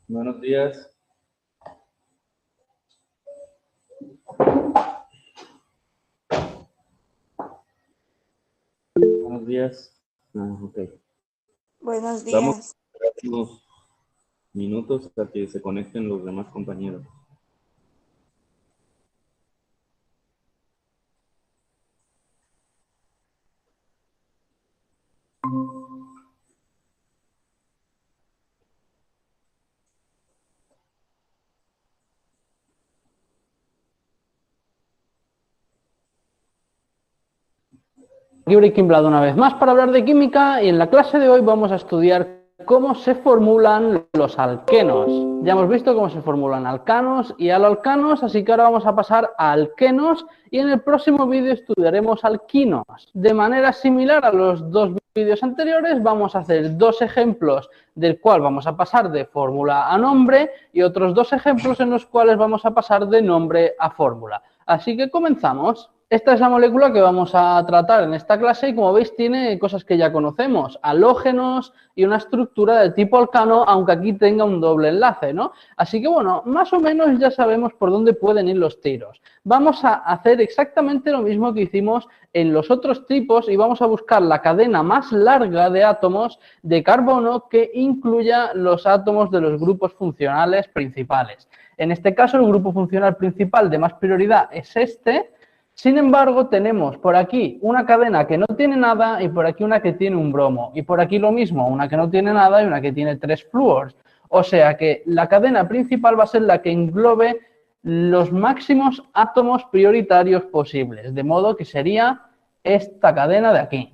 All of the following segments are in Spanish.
Buenos días. Buenos días. Okay. Buenos días. Vamos a esperar unos minutos hasta que se conecten los demás compañeros. Aquí Breaking Bad una vez más para hablar de química, y en la clase de hoy vamos a estudiar cómo se formulan los alquenos. Ya hemos visto cómo se formulan alcanos y aloalcanos, así que ahora vamos a pasar a alquenos y en el próximo vídeo estudiaremos alquinos. De manera similar a los dos vídeos anteriores, vamos a hacer dos ejemplos del cual vamos a pasar de fórmula a nombre y otros dos ejemplos en los cuales vamos a pasar de nombre a fórmula. Así que comenzamos. Esta es la molécula que vamos a tratar en esta clase y, como veis, tiene cosas que ya conocemos, halógenos y una estructura de tipo alcano, aunque aquí tenga un doble enlace, ¿no? Así que, bueno, más o menos ya sabemos por dónde pueden ir los tiros. Vamos a hacer exactamente lo mismo que hicimos en los otros tipos y vamos a buscar la cadena más larga de átomos de carbono que incluya los átomos de los grupos funcionales principales. En este caso, el grupo funcional principal de más prioridad es este. Sin embargo, tenemos por aquí una cadena que no tiene nada y por aquí una que tiene un bromo. Y por aquí lo mismo, una que no tiene nada y una que tiene 3 flúors. O sea que la cadena principal va a ser la que englobe los máximos átomos prioritarios posibles. De modo que sería esta cadena de aquí.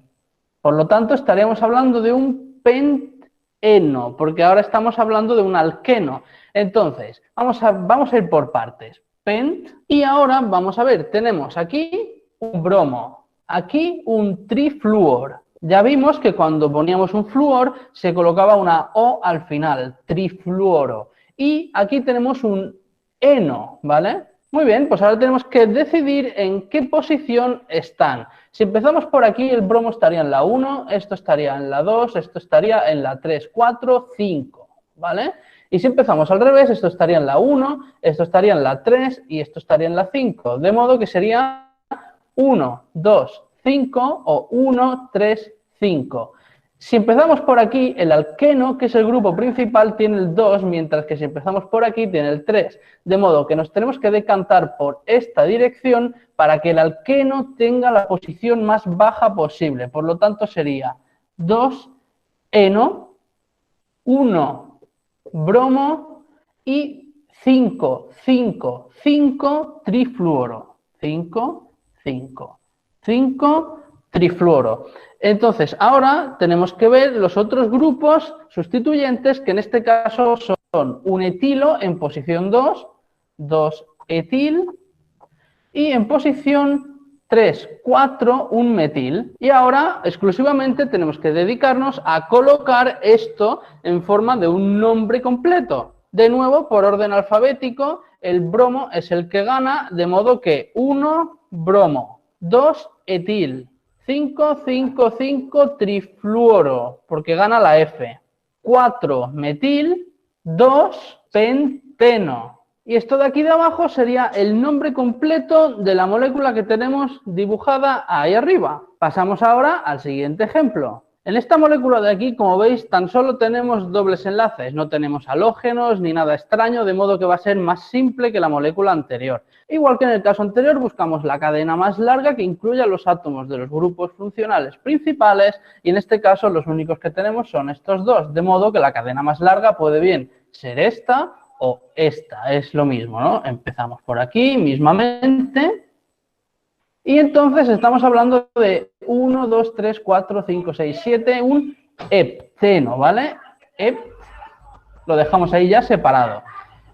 Por lo tanto, estaríamos hablando de un penteno, porque ahora estamos hablando de un alqueno. Entonces, vamos a ir por partes. Pent, y ahora vamos a ver, tenemos aquí un bromo, aquí un trifluor. Ya vimos que cuando poníamos un flúor se colocaba una O al final, trifluoro. Y aquí tenemos un eno, ¿vale? Muy bien, pues ahora tenemos que decidir en qué posición están. Si empezamos por aquí, el bromo estaría en la 1, esto estaría en la 2, esto estaría en la 3, 4, 5, ¿vale? Y si empezamos al revés, esto estaría en la 1, esto estaría en la 3 y esto estaría en la 5. De modo que sería 1, 2, 5 o 1, 3, 5. Si empezamos por aquí, el alqueno, que es el grupo principal, tiene el 2, mientras que si empezamos por aquí, tiene el 3. De modo que nos tenemos que decantar por esta dirección para que el alqueno tenga la posición más baja posible. Por lo tanto, sería 2 eno, 1 bromo y 5 trifluoro. 5 trifluoro. Entonces, ahora tenemos que ver los otros grupos sustituyentes, que en este caso son un etilo en posición 2, 2 etil, y en posición 3, 4, un metil. Y ahora exclusivamente tenemos que dedicarnos a colocar esto en forma de un nombre completo. De nuevo, por orden alfabético, el bromo es el que gana, de modo que 1, bromo, 2, etil, 5, 5, 5, trifluoro, porque gana la F, 4, metil, 2, penteno. Y esto de aquí de abajo sería el nombre completo de la molécula que tenemos dibujada ahí arriba. Pasamos ahora al siguiente ejemplo. En esta molécula de aquí, como veis, tan solo tenemos dobles enlaces, no tenemos halógenos ni nada extraño, de modo que va a ser más simple que la molécula anterior. Igual que en el caso anterior, buscamos la cadena más larga que incluya los átomos de los grupos funcionales principales y en este caso los únicos que tenemos son estos dos, de modo que la cadena más larga puede bien ser esta o esta, es lo mismo, ¿no? Empezamos por aquí mismamente. Y entonces estamos hablando de 1, 2, 3, 4, 5, 6, 7, un hepteno, ¿vale? Lo dejamos ahí ya separado.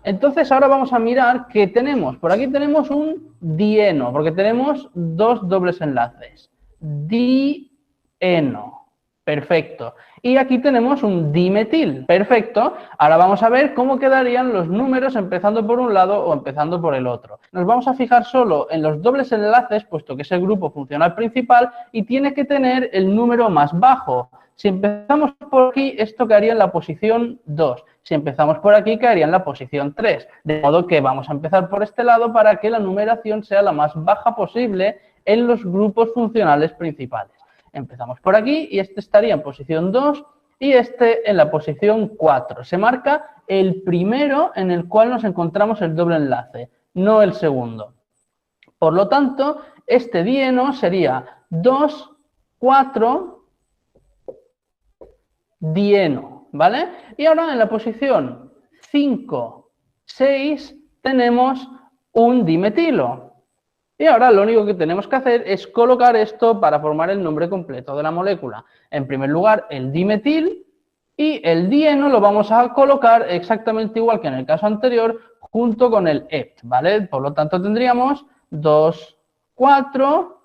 Entonces ahora vamos a mirar qué tenemos. Por aquí tenemos un dieno, porque tenemos dos dobles enlaces. Dieno. Perfecto. Y aquí tenemos un dimetil. Perfecto. Ahora vamos a ver cómo quedarían los números empezando por un lado o empezando por el otro. Nos vamos a fijar solo en los dobles enlaces, puesto que es el grupo funcional principal y tiene que tener el número más bajo. Si empezamos por aquí, esto quedaría en la posición 2. Si empezamos por aquí, quedaría en la posición 3. De modo que vamos a empezar por este lado para que la numeración sea la más baja posible en los grupos funcionales principales. Empezamos por aquí y este estaría en posición 2 y este en la posición 4. Se marca el primero en el cual nos encontramos el doble enlace, no el segundo. Por lo tanto, este dieno sería 2, 4, dieno, ¿vale? Y ahora en la posición 5, 6 tenemos un dimetilo. Y ahora lo único que tenemos que hacer es colocar esto para formar el nombre completo de la molécula. En primer lugar, el dimetil y el dieno lo vamos a colocar exactamente igual que en el caso anterior, junto con el hept, ¿vale? Por lo tanto, tendríamos 2, 4,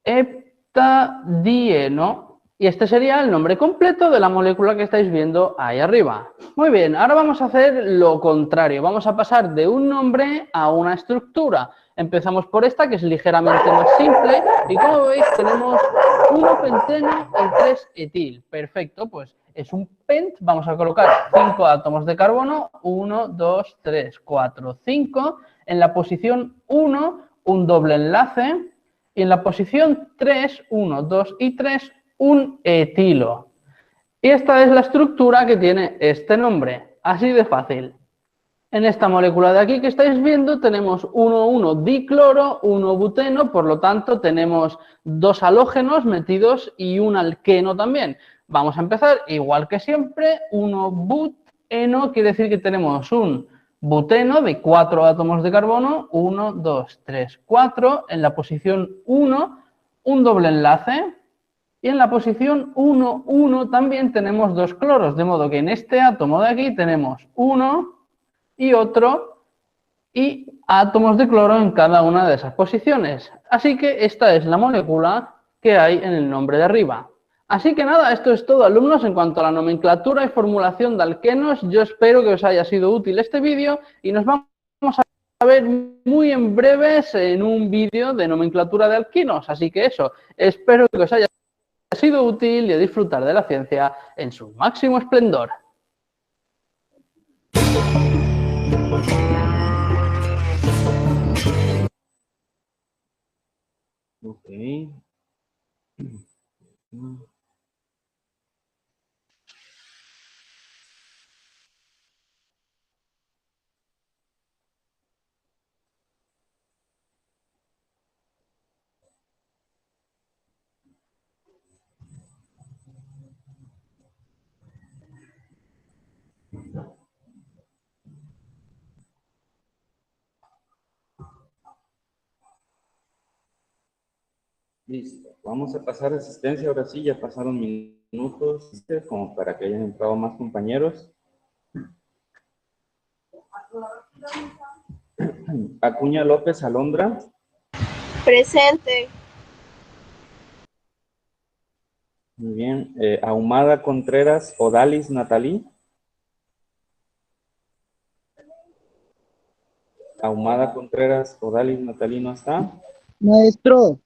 heptadieno. Y este sería el nombre completo de la molécula que estáis viendo ahí arriba. Muy bien, ahora vamos a hacer lo contrario. Vamos a pasar de un nombre a una estructura. Empezamos por esta, que es ligeramente más simple. Y como veis, tenemos 1 penteno y 3 etil. Perfecto, pues es un pent. Vamos a colocar 5 átomos de carbono. 1, 2, 3, 4, 5. En la posición 1, un doble enlace. Y en la posición 3, 1, 2 y 3, un etilo. Y esta es la estructura que tiene este nombre. Así de fácil. En esta molécula de aquí que estáis viendo tenemos 1,1-dicloro, 1-buteno, por lo tanto tenemos 2 halógenos metidos y un alqueno también. Vamos a empezar igual que siempre, 1-buteno, quiere decir que tenemos un buteno de 4 átomos de carbono, 1, 2, 3, 4, en la posición 1, un doble enlace, y en la posición 1, 1 también tenemos 2 cloros, de modo que en este átomo de aquí tenemos 1 y otro, y átomos de cloro en cada una de esas posiciones. Así que esta es la molécula que hay en el nombre de arriba. Así que nada, esto es todo, alumnos, en cuanto a la nomenclatura y formulación de alquenos. Yo espero que os haya sido útil este vídeo y nos vamos a ver muy en breves en un vídeo de nomenclatura de alquinos. Así que eso, espero que os haya sido útil y a disfrutar de la ciencia en su máximo esplendor. Ok. Listo. Vamos a pasar asistencia. Ahora sí, ya pasaron minutos como para que hayan entrado más compañeros. Acuña López Alondra. Presente. Muy bien. Ahumada Contreras Odalis Natalí. Ahumada Contreras Odalis Natalí no está. Maestro,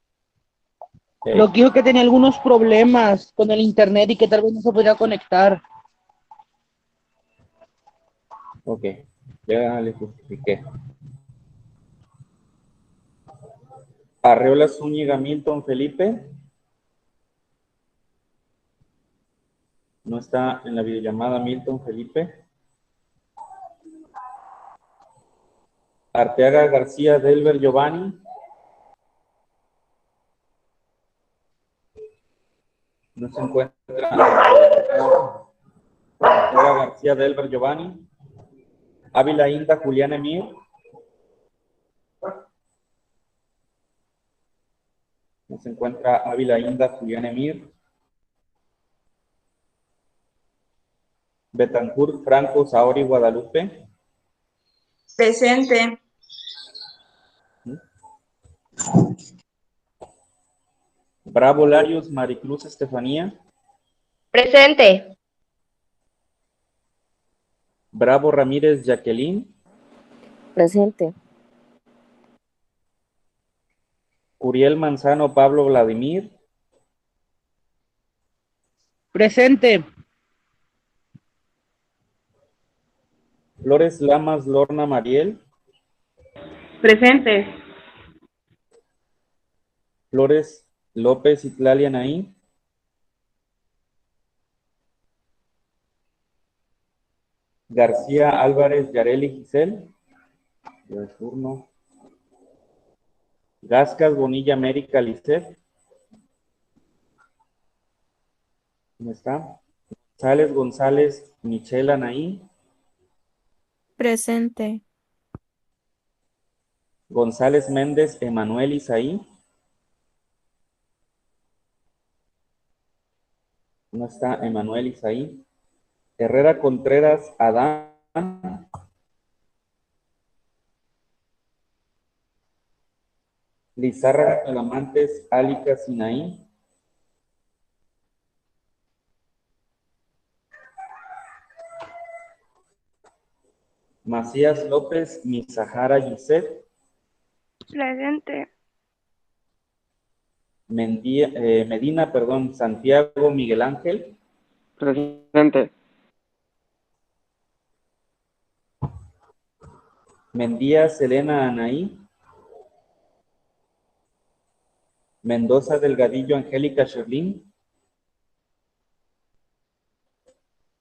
Ok. lo que dijo que tenía algunos problemas con el internet y que tal vez no se podía conectar. Ok. Ya le justifiqué. Arreola Zúñiga Milton Felipe. No está en la videollamada Milton Felipe. Arteaga García Delber Giovanni. No se encuentra. Arteaga García Delber Giovanni. Ávila Inda Julián Emir. No se encuentra Ávila Inda Julián Emir. Betancourt Franco Saori Guadalupe. Presente. Bravo Larios Maricruz Estefanía. Presente. Bravo Ramírez Jacqueline. Presente. Uriel Manzano Pablo Vladimir. Presente. Flores Lamas Lorna Mariel. Presente. Flores López Itlalia Naín. García Álvarez Yareli Giselle. Ya es turno. Gascas Bonilla América Lisset. ¿Dónde está? González González Michelle Anaí. Presente. González Méndez Emanuel Isaí. ¿No está Emanuel Isaí? Herrera Contreras Adán. Lizárraga Talamantes Álica Sinaí. Macías López Mizahara Gisette. Presente. Medina, Santiago Miguel Ángel. Presente. Mendía Selena Anaí. Mendoza Delgadillo Angélica Sherlin.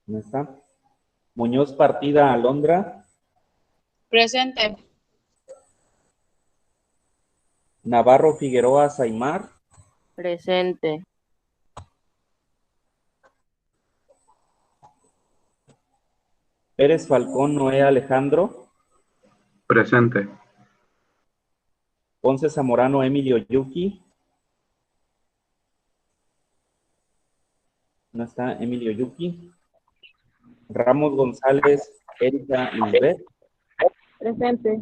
¿Dónde está? Muñoz Partida Alondra. Presente. Navarro Figueroa Saimar. Presente. Pérez Falcón Noé Alejandro. Presente. Ponce Zamorano Emilio Yuki. ¿No está Emilio Yuki? Ramos González Erika Lisbeth. Presente.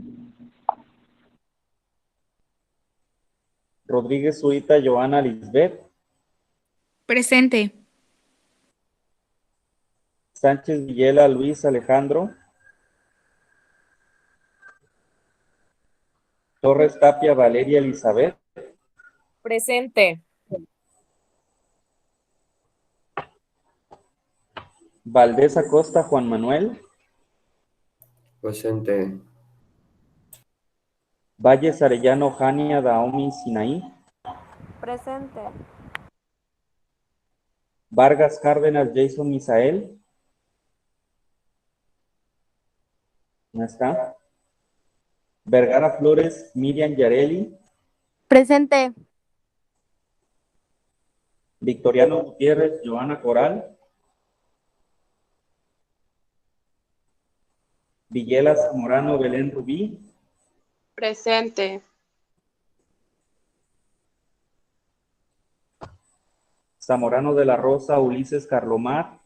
Rodríguez Zuita Joana Lisbeth. Presente. Sánchez Villela Luis Alejandro. Torres Tapia Valeria Elizabeth. Presente. Valdés Acosta Juan Manuel. Presente. Valles Arellano Jania Daomi Sinaí. Presente. Vargas Cárdenas Jason Misael. ¿No está? Vergara Flores Miriam Yareli. Presente. Victoriano Gutiérrez Joana Coral. Villelas Morano Belén Rubí. Presente. Zamorano de la Rosa Ulises Carlomar.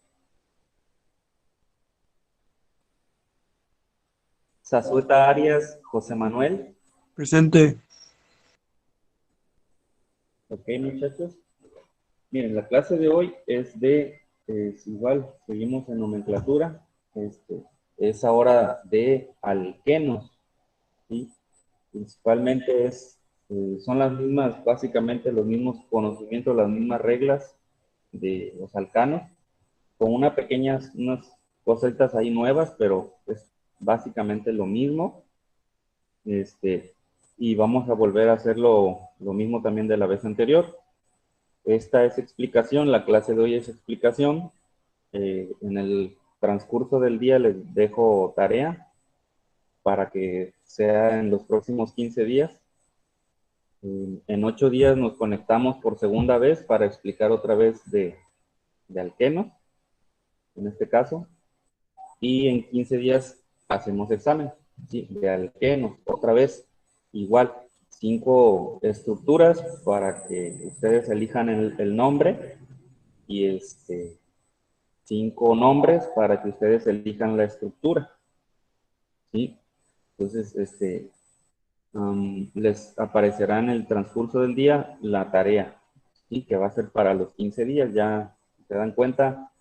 Zazueta Arias José Manuel. Presente. Ok, muchachos. Miren, la clase de hoy es igual, seguimos en nomenclatura. Es ahora de alquenos, ¿sí? Principalmente son las mismas, básicamente los mismos conocimientos, las mismas reglas de los alcanos, con unas cositas ahí nuevas, pero es básicamente lo mismo. Y vamos a volver a hacer lo mismo también de la vez anterior. Esta es explicación, la clase de hoy es explicación. En el transcurso del día les dejo tarea para que sea en los próximos 15 días. En 8 días nos conectamos por segunda vez para explicar otra vez de alquenos, en este caso. Y en 15 días hacemos examen, ¿sí? De alquenos. Otra vez, igual, 5 estructuras para que ustedes elijan el nombre y 5 nombres para que ustedes elijan la estructura, ¿sí? Entonces, les aparecerá en el transcurso del día la tarea, ¿sí? Que va a ser para los 15 días. Ya se dan cuenta,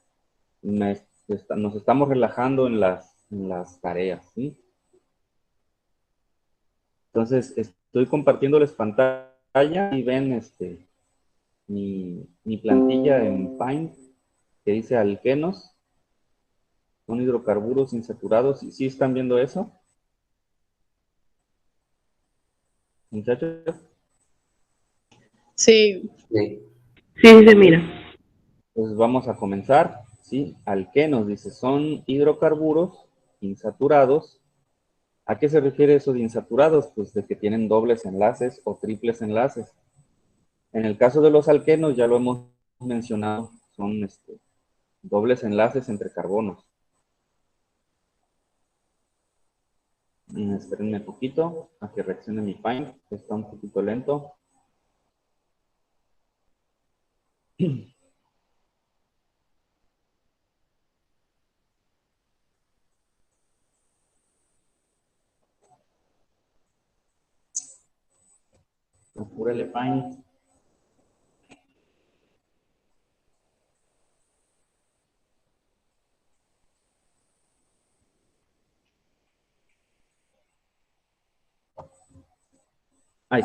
nos estamos relajando en las tareas, ¿sí? Entonces, estoy compartiéndoles pantalla y ven mi plantilla en Paint que dice alquenos, son hidrocarburos insaturados. ¿Sí están viendo eso, muchachos? Sí. Sí, se mira. Pues vamos a comenzar, ¿sí? Alquenos, dice, son hidrocarburos insaturados. ¿A qué se refiere eso de insaturados? Pues de que tienen dobles enlaces o triples enlaces. En el caso de los alquenos, ya lo hemos mencionado, son dobles enlaces entre carbonos. Espérenme un poquito a que reaccione mi Paint, que está un poquito lento. Apúrale, Paint. Ahí.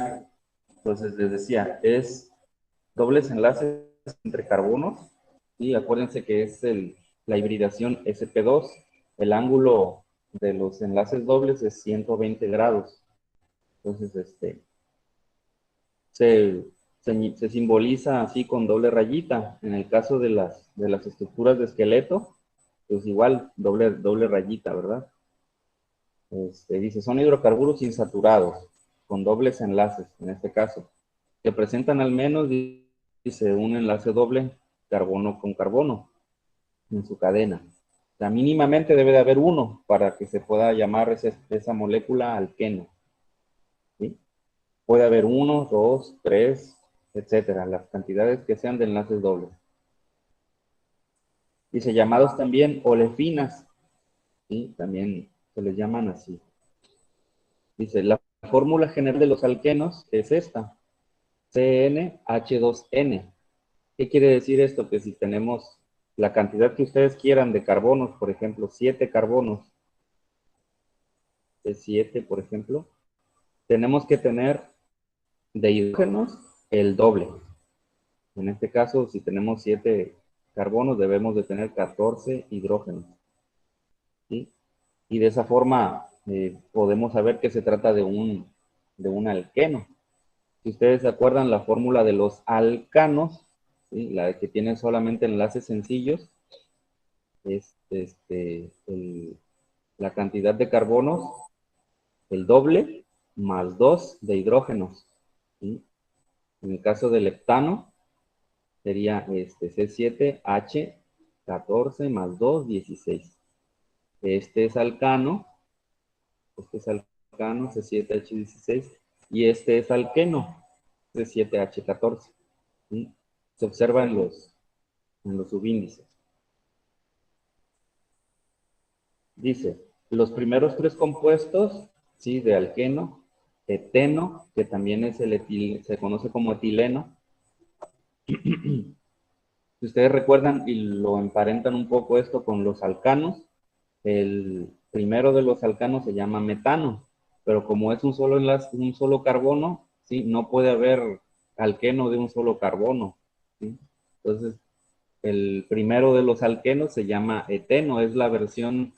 Entonces les decía, es dobles enlaces entre carbonos. Y acuérdense que es la hibridación sp2. El ángulo de los enlaces dobles es 120 grados. Entonces, se simboliza así con doble rayita. En el caso de las estructuras de esqueleto, pues igual, doble rayita, ¿verdad? Dice, son hidrocarburos insaturados, con dobles enlaces, en este caso, que presentan al menos, dice, un enlace doble carbono con carbono en su cadena. O sea, mínimamente debe de haber uno para que se pueda llamar esa molécula alqueno, ¿sí? Puede haber 1, 2, 3, etcétera, las cantidades que sean de enlaces dobles. Dice, llamados también olefinas, ¿sí? También se les llaman así. Dice, la fórmula general de los alquenos es esta, CnH2n. ¿Qué quiere decir esto? Que si tenemos la cantidad que ustedes quieran de carbonos, por ejemplo, 7 carbonos, de 7, por ejemplo, tenemos que tener de hidrógenos el doble. En este caso, si tenemos 7 carbonos, debemos de tener 14 hidrógenos, ¿sí? Y de esa forma podemos saber que se trata de un alqueno. Si ustedes se acuerdan, la fórmula de los alcanos, ¿sí? La que tiene solamente enlaces sencillos, es la cantidad de carbonos, el doble, más 2 de hidrógenos, ¿sí? En el caso del heptano, sería C7H14 más 2, 16. Este es alcano, C7H16, y este es alqueno, C7H14. ¿Sí? Se observa en los subíndices. Dice, los primeros 3 compuestos, ¿sí? De alqueno, eteno, que también es se conoce como etileno. Si ustedes recuerdan y lo emparentan un poco esto con los alcanos, el primero de los alcanos se llama metano, pero como es un solo enlace, un solo carbono, ¿sí? No puede haber alqueno de un solo carbono, ¿sí? Entonces, el primero de los alquenos se llama eteno, es la versión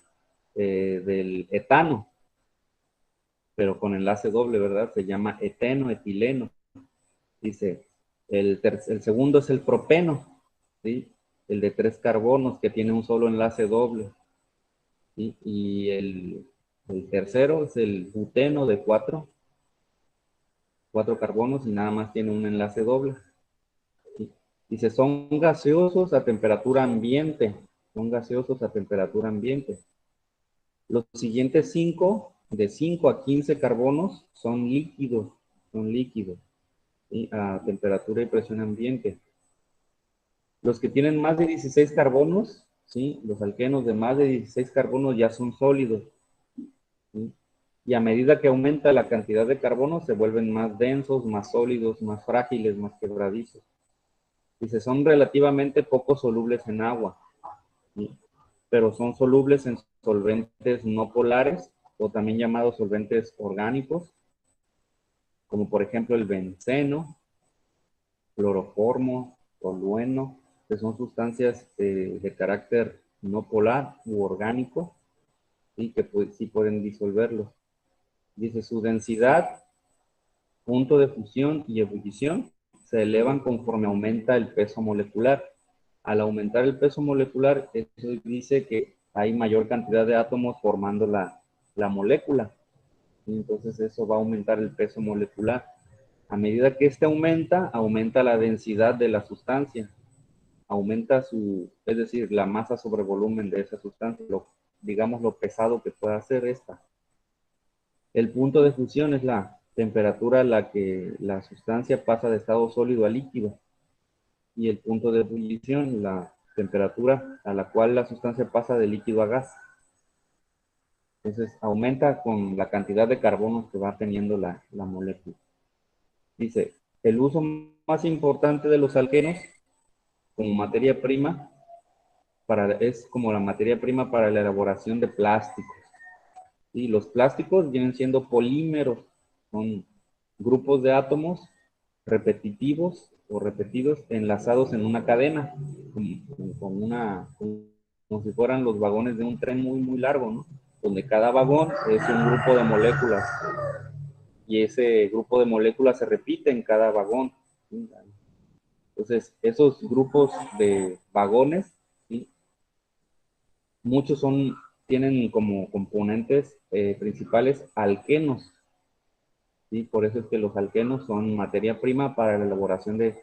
del etano, pero con enlace doble, ¿verdad? Se llama eteno, etileno. Dice, el segundo es el propeno, ¿sí? El de 3 carbonos que tiene un solo enlace doble. ¿Sí? Y el tercero es el buteno de 4 carbonos y nada más tiene un enlace doble. ¿Sí? Dice, son gaseosos a temperatura ambiente. Son gaseosos a temperatura ambiente. Los siguientes 5, de 5 a 15 carbonos, son líquidos, ¿sí? A temperatura y presión ambiente. Los que tienen más de 16 carbonos, ¿sí? Los alquenos de más de 16 carbonos ya son sólidos, ¿sí? Y a medida que aumenta la cantidad de carbono, se vuelven más densos, más sólidos, más frágiles, más quebradizos. Dice, son relativamente poco solubles en agua, ¿sí? Pero son solubles en solventes no polares, o también llamados solventes orgánicos, como por ejemplo el benceno, cloroformo, tolueno, que son sustancias de carácter no polar u orgánico, y que sí pueden disolverlos. Dice, su densidad, punto de fusión y ebullición se elevan conforme aumenta el peso molecular. Al aumentar el peso molecular, eso dice que hay mayor cantidad de átomos formando la molécula. Entonces eso va a aumentar el peso molecular. A medida que este aumenta, aumenta la densidad de la sustancia. Aumenta es decir, la masa sobre volumen de esa sustancia, digamos lo pesado que pueda ser esta. El punto de fusión es la temperatura a la que la sustancia pasa de estado sólido a líquido. Y el punto de ebullición, la temperatura a la cual la sustancia pasa de líquido a gas. Entonces, aumenta con la cantidad de carbonos que va teniendo la molécula. Dice, el uso más importante de los alquenos como materia prima, es como la materia prima para la elaboración de plásticos. Y los plásticos vienen siendo polímeros, son grupos de átomos repetitivos o repetidos enlazados en una cadena, como si fueran los vagones de un tren muy, muy largo, ¿no? Donde cada vagón es un grupo de moléculas y ese grupo de moléculas se repite en cada vagón, ¿sí? Entonces, esos grupos de vagones, ¿sí? Muchos tienen como componentes principales alquenos, ¿sí? Por eso es que los alquenos son materia prima para la elaboración de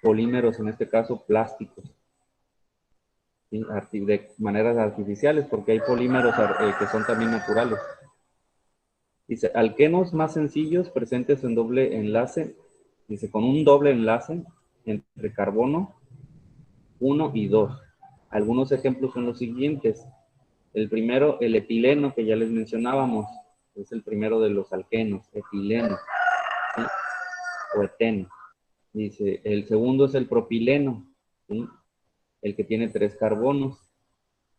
polímeros, en este caso plásticos, ¿sí? De maneras artificiales, porque hay polímeros que son también naturales. Dice, alquenos más sencillos presentes en doble enlace, dice, con un doble enlace entre carbono 1 y 2. Algunos ejemplos son los siguientes. El primero, el etileno, que ya les mencionábamos, es el primero de los alquenos, etileno, ¿sí? O eteno. Dice, el segundo es el propileno, ¿sí? El que tiene 3 carbonos,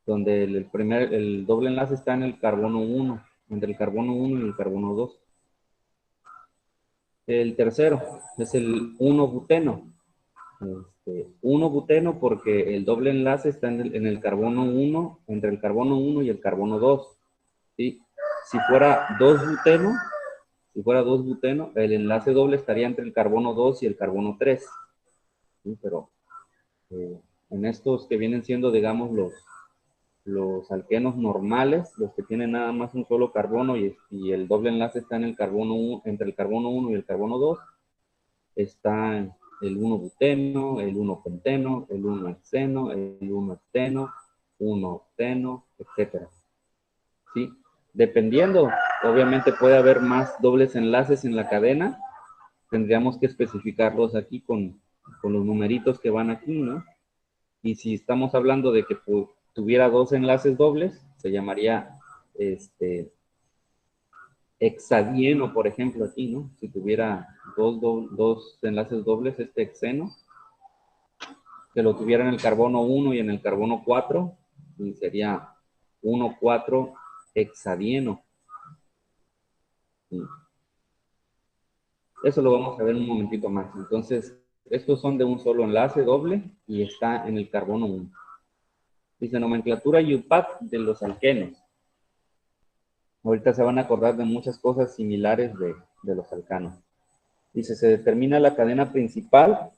donde el doble enlace está en el carbono 1, entre el carbono 1 y el carbono 2. El tercero es el 1-buteno. 1-buteno porque el doble enlace está en el carbono 1, entre el carbono 1 y el carbono 2. ¿Sí? Si fuera 2-buteno, el enlace doble estaría entre el carbono 2 y el carbono 3. ¿Sí? Pero en estos que vienen siendo, digamos, los alquenos normales, los que tienen nada más un solo carbono y el doble enlace está en el carbono 1, entre el carbono 1 y el carbono 2, está el 1-buteno, el 1-penteno, el 1-hexeno, el 1-hepteno, 1-octeno, etc. ¿Sí? Dependiendo, obviamente puede haber más dobles enlaces en la cadena, tendríamos que especificarlos aquí con los numeritos que van aquí, ¿no? Y si estamos hablando de que tuviera 2 enlaces dobles, se llamaría hexadieno, por ejemplo, aquí, ¿no? Si tuviera dos enlaces dobles, hexeno, que lo tuviera en el carbono 1 y en el carbono 4, y sería 1,4 hexadieno. Eso lo vamos a ver un momentito más. Entonces, estos son de un solo enlace doble y está en el carbono 1. Dice nomenclatura IUPAC de los alquenos. Ahorita se van a acordar de muchas cosas similares de los alcanos. Dice, se determina la cadena principal,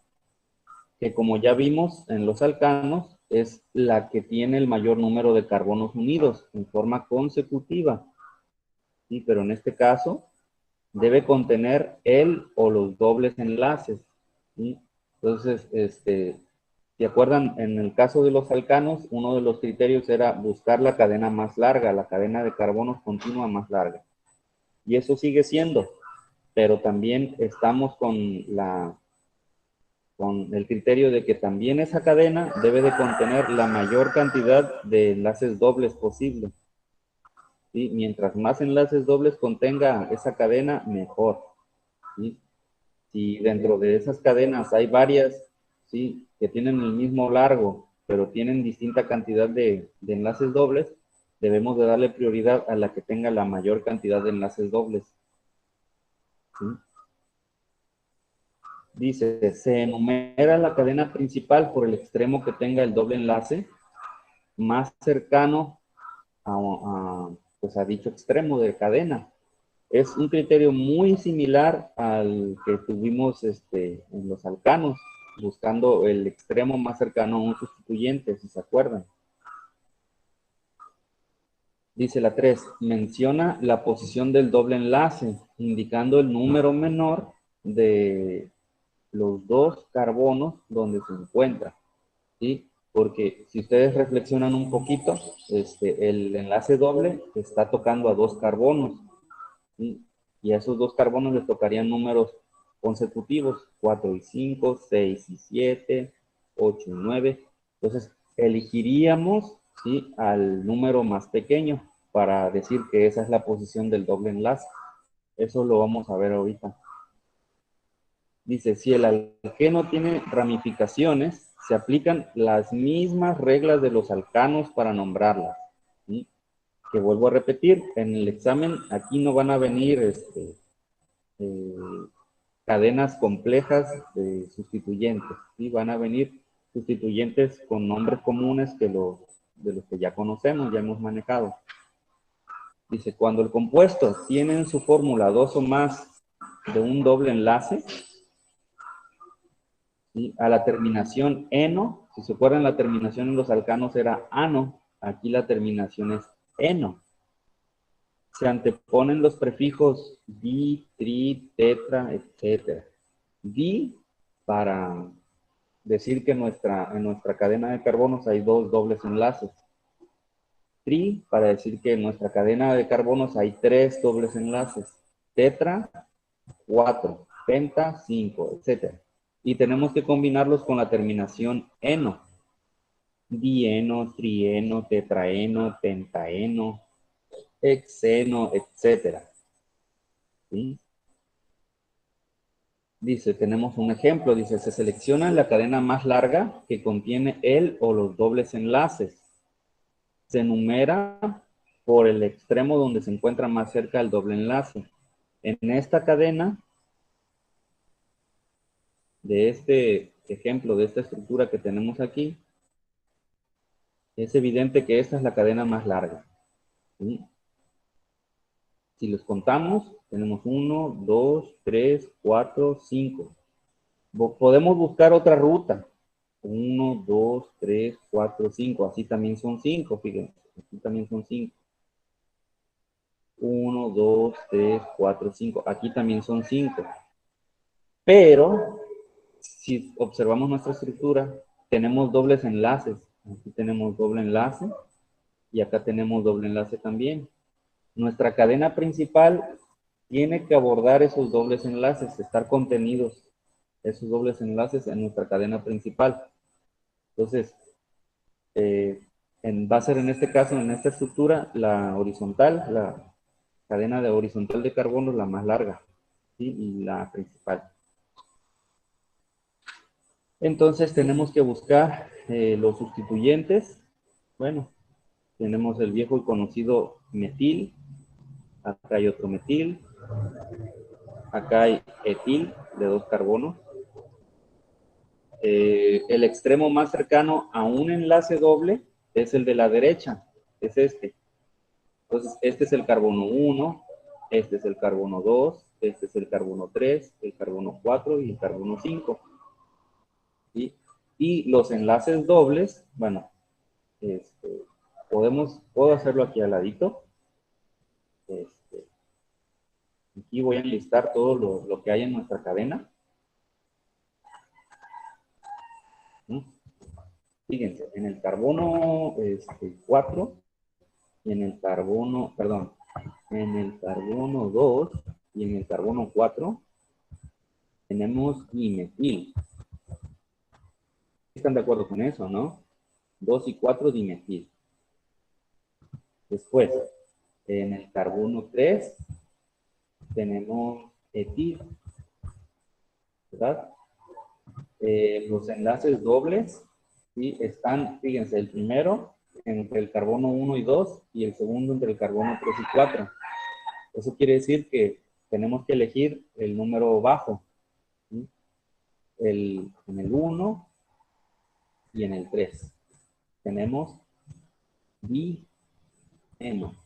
que como ya vimos en los alcanos, es la que tiene el mayor número de carbonos unidos en forma consecutiva. Sí, pero en este caso, debe contener el o los dobles enlaces. ¿Sí? Entonces, ¿Se acuerdan? En el caso de los alcanos, uno de los criterios era buscar la cadena más larga, la cadena de carbonos continua más larga. Y eso sigue siendo, pero también estamos con el criterio de que también esa cadena debe de contener la mayor cantidad de enlaces dobles posible. ¿Sí? Mientras más enlaces dobles contenga esa cadena, mejor. ¿Sí? Si dentro de esas cadenas hay varias, ¿sí?, que tienen el mismo largo, pero tienen distinta cantidad de enlaces dobles, debemos de darle prioridad a la que tenga la mayor cantidad de enlaces dobles. ¿Sí? Dice, se enumera la cadena principal por el extremo que tenga el doble enlace más cercano pues a dicho extremo de cadena. Es un criterio muy similar al que tuvimos en los alcanos, buscando el extremo más cercano a un sustituyente, si se acuerdan. Dice la 3, menciona la posición del doble enlace, indicando el número menor de los dos carbonos donde se encuentra, ¿sí? Porque si ustedes reflexionan un poquito, el enlace doble está tocando a dos carbonos, ¿sí? Y a esos dos carbonos les tocarían números consecutivos, 4 y 5, 6 y 7, 8 y 9. Entonces, elegiríamos, ¿sí?, al número más pequeño para decir que esa es la posición del doble enlace. Eso lo vamos a ver ahorita. Dice, si el alqueno tiene ramificaciones, se aplican las mismas reglas de los alcanos para nombrarlas, ¿sí? Que vuelvo a repetir, en el examen aquí no van a venir cadenas complejas de sustituyentes, ¿sí? Van a venir sustituyentes con nombres comunes de los que ya conocemos, ya hemos manejado. Dice, cuando el compuesto tiene en su fórmula dos o más de un doble enlace, ¿sí?, a la terminación eno, si se acuerdan, la terminación en los alcanos era ano, aquí la terminación es eno. Se anteponen los prefijos di, tri, tetra, etc. Di para decir que en nuestra cadena de carbonos hay dos dobles enlaces. Tri para decir que en nuestra cadena de carbonos hay tres dobles enlaces. Tetra, 4. Penta, 5, etc. Y tenemos que combinarlos con la terminación eno. Dieno, trieno, tetraeno, pentaeno, hexeno, etc. ¿Sí? Dice, tenemos un ejemplo, dice, se selecciona la cadena más larga que contiene el o los dobles enlaces. Se enumera por el extremo donde se encuentra más cerca el doble enlace. En esta cadena, de este ejemplo, de esta estructura que tenemos aquí, es evidente que esta es la cadena más larga. ¿Sí? Si los contamos, tenemos 1, 2, 3, 4, 5. Podemos buscar otra ruta. 1, 2, 3, 4, 5. Así también son 5, fíjense. Aquí también son 5. 1, 2, 3, 4, 5. Aquí también son 5. Pero, si observamos nuestra estructura, tenemos dobles enlaces. Aquí tenemos doble enlace y acá tenemos doble enlace también. Nuestra cadena principal tiene que abordar esos dobles enlaces, estar contenidos esos dobles enlaces en nuestra cadena principal. Entonces, va a ser en este caso, en esta estructura, la horizontal, la cadena de horizontal de carbono, la más larga, ¿sí?, y la principal. Entonces tenemos que buscar los sustituyentes. Bueno, tenemos el viejo y conocido metil. Acá hay otro metil. Acá hay etil de 2 carbonos. El extremo más cercano a un enlace doble es el de la derecha, es este. Entonces, este es el carbono 1, este es el carbono 2, este es el carbono 3, el carbono 4 y el carbono 5. ¿Sí? Y los enlaces dobles, bueno, puedo hacerlo aquí al ladito. Aquí voy a enlistar todo lo que hay en nuestra cadena. ¿Sí? Fíjense, en el carbono 4 y en el carbono, perdón, en el carbono 2 y en el carbono 4 tenemos dimetil. ¿Están de acuerdo con eso, no? 2 y 4 dimetil. Después, en el carbono 3 tenemos etil, ¿verdad? Los enlaces dobles, ¿sí? Están, fíjense, el primero entre el carbono 1 y 2 y el segundo entre el carbono 3 y 4. Eso quiere decir que tenemos que elegir el número bajo, ¿sí? En el 1 y en el 3. Tenemos dieno.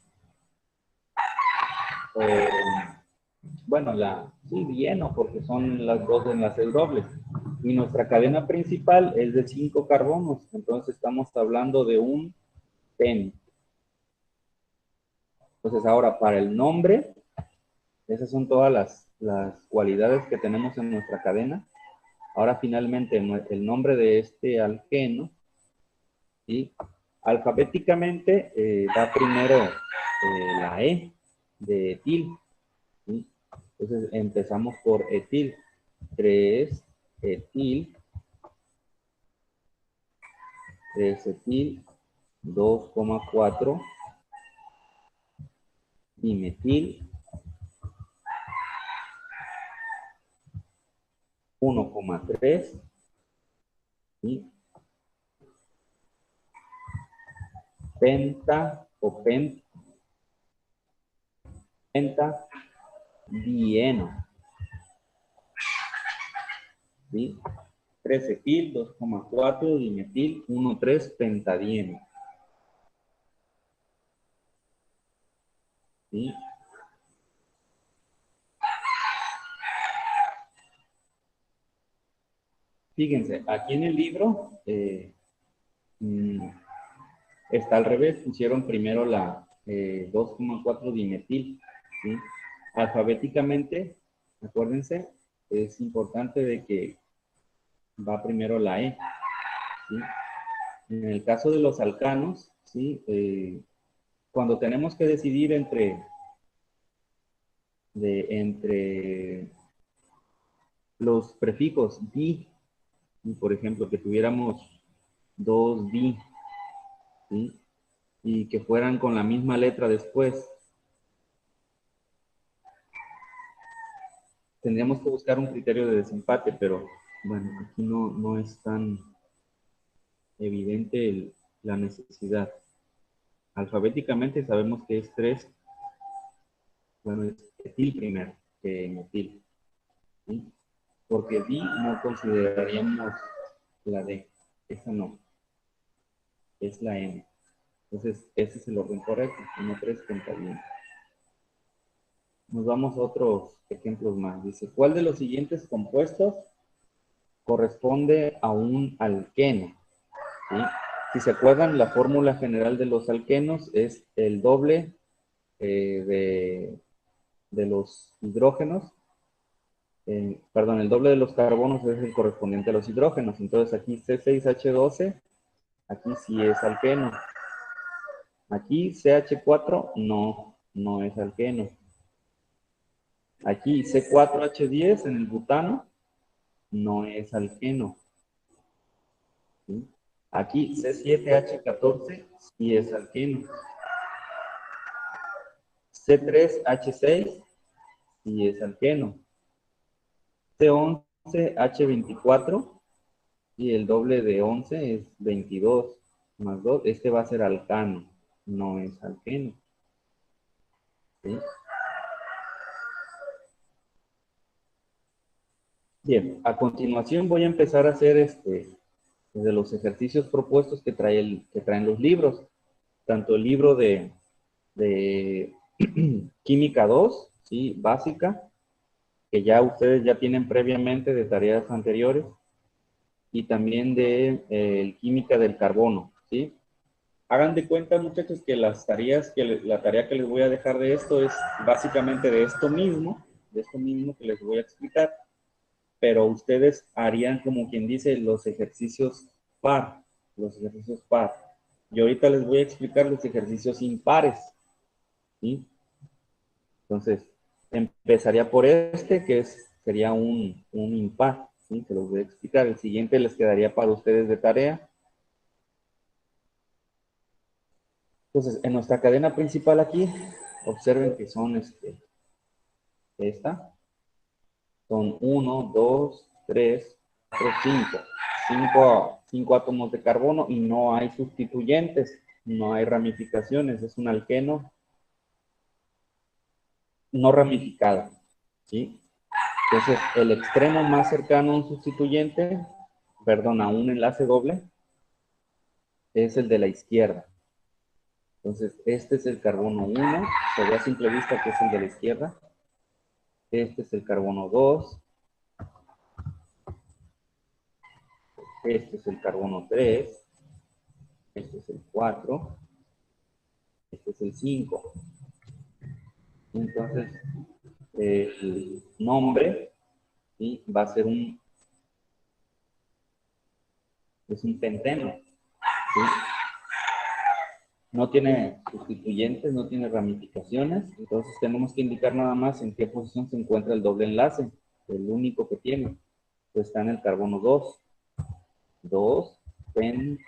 Bueno, sí, dieno, porque son las dos enlaces dobles. Y nuestra cadena principal es de 5 carbonos. Entonces estamos hablando de un pen. Entonces ahora para el nombre, esas son todas las cualidades que tenemos en nuestra cadena. Ahora finalmente el nombre de este alqueno, ¿sí? Alfabéticamente va primero la E de etil, ¿sí? Entonces empezamos por etil. 3 etil, 3 etil, 2,4 dimetil, 1,3, ¿sí? Penta o pentadieno, ¿sí? 3 etil, 2,4 dimetil, 1,3 pentadieno, ¿sí? Fíjense, aquí en el libro está al revés, pusieron primero la 2,4 dimetil, ¿sí? Alfabéticamente, acuérdense, es importante de que va primero la E, ¿sí? En el caso de los alcanos, ¿sí? Cuando tenemos que decidir entre los prefijos di, y por ejemplo, que tuviéramos 2di, ¿sí? Y que fueran con la misma letra después, tendríamos que buscar un criterio de desempate, pero bueno, aquí no es tan evidente la necesidad. Alfabéticamente sabemos que es 3, bueno, es etil primero que metil, ¿sí? Porque di no consideraríamos la D, esa no, es la N. Entonces, ese es el orden correcto, 1,3 pentadieno. Nos vamos a otros ejemplos más. Dice, ¿cuál de los siguientes compuestos corresponde a un alqueno? ¿Sí? Si se acuerdan, la fórmula general de los alquenos es el doble de los hidrógenos. Perdón, el doble de los carbonos es el correspondiente a los hidrógenos. Entonces aquí C6H12, aquí sí es alqueno. Aquí CH4 no es alqueno. Aquí C4H10 en el butano no es alqueno, ¿sí? Aquí C7H14 sí es alqueno. C3H6 sí es alqueno. C11H24 y el doble de 11 es 22 más 2. Este va a ser alcano, no es alqueno, ¿sí? Bien, a continuación voy a empezar a hacer de los ejercicios propuestos que traen los libros, tanto el libro de Química 2, ¿sí? Básica, que ya ustedes ya tienen previamente de tareas anteriores, y también de Química del Carbono, ¿sí? Hagan de cuenta, muchachos, que la tarea que les voy a dejar de esto es básicamente de esto mismo que les voy a explicar, pero ustedes harían como quien dice los ejercicios par, los ejercicios par. Y ahorita les voy a explicar los ejercicios impares. ¿Sí? Entonces, empezaría por este, que sería un impar. ¿Sí? Se los voy a explicar. El siguiente les quedaría para ustedes de tarea. Entonces, en nuestra cadena principal aquí, observen que son esta. Son 1, 2, 3, 4, 5. 5 átomos de carbono y no hay sustituyentes, no hay ramificaciones. Es un alqueno no ramificado. ¿Sí? Entonces, el extremo más cercano a un sustituyente, perdón, a un enlace doble, es el de la izquierda. Entonces, este es el carbono 1, se ve a simple vista que es el de la izquierda. Este es el carbono 2. Este es el carbono 3. Este es el 4. Este es el 5. Entonces, el nombre, ¿sí? Va a ser es un penteno. ¿Sí? No tiene sustituyentes, no tiene ramificaciones, entonces tenemos que indicar nada más en qué posición se encuentra el doble enlace, el único que tiene. Pues está en el carbono 2. 2, pen.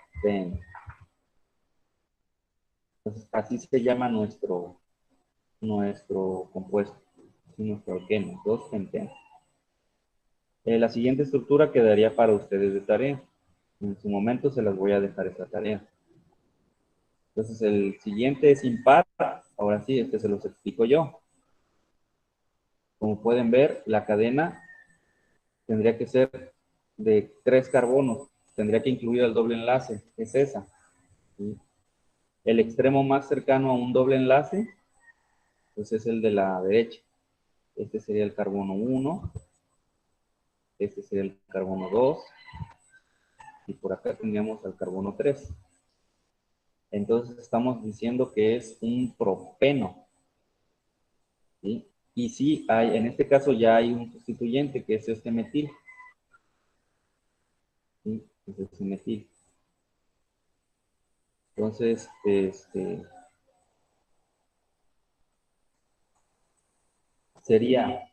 Entonces, así se llama nuestro compuesto, nuestro alqueno, 2-penteno. La siguiente estructura quedaría para ustedes de tarea. En su momento se las voy a dejar esta tarea. Entonces, el siguiente es impar. Ahora sí, se los explico yo. Como pueden ver, la cadena tendría que ser de 3 carbonos. Tendría que incluir el doble enlace. Es esa. ¿Sí? El extremo más cercano a un doble enlace, pues es el de la derecha. Este sería el carbono 1. Este sería el carbono 2. Y por acá tendríamos el carbono 3. Entonces estamos diciendo que es un propeno. ¿Sí? Y sí, en este caso ya hay un sustituyente, que es este metil. ¿Sí? Es este metil. Entonces, sería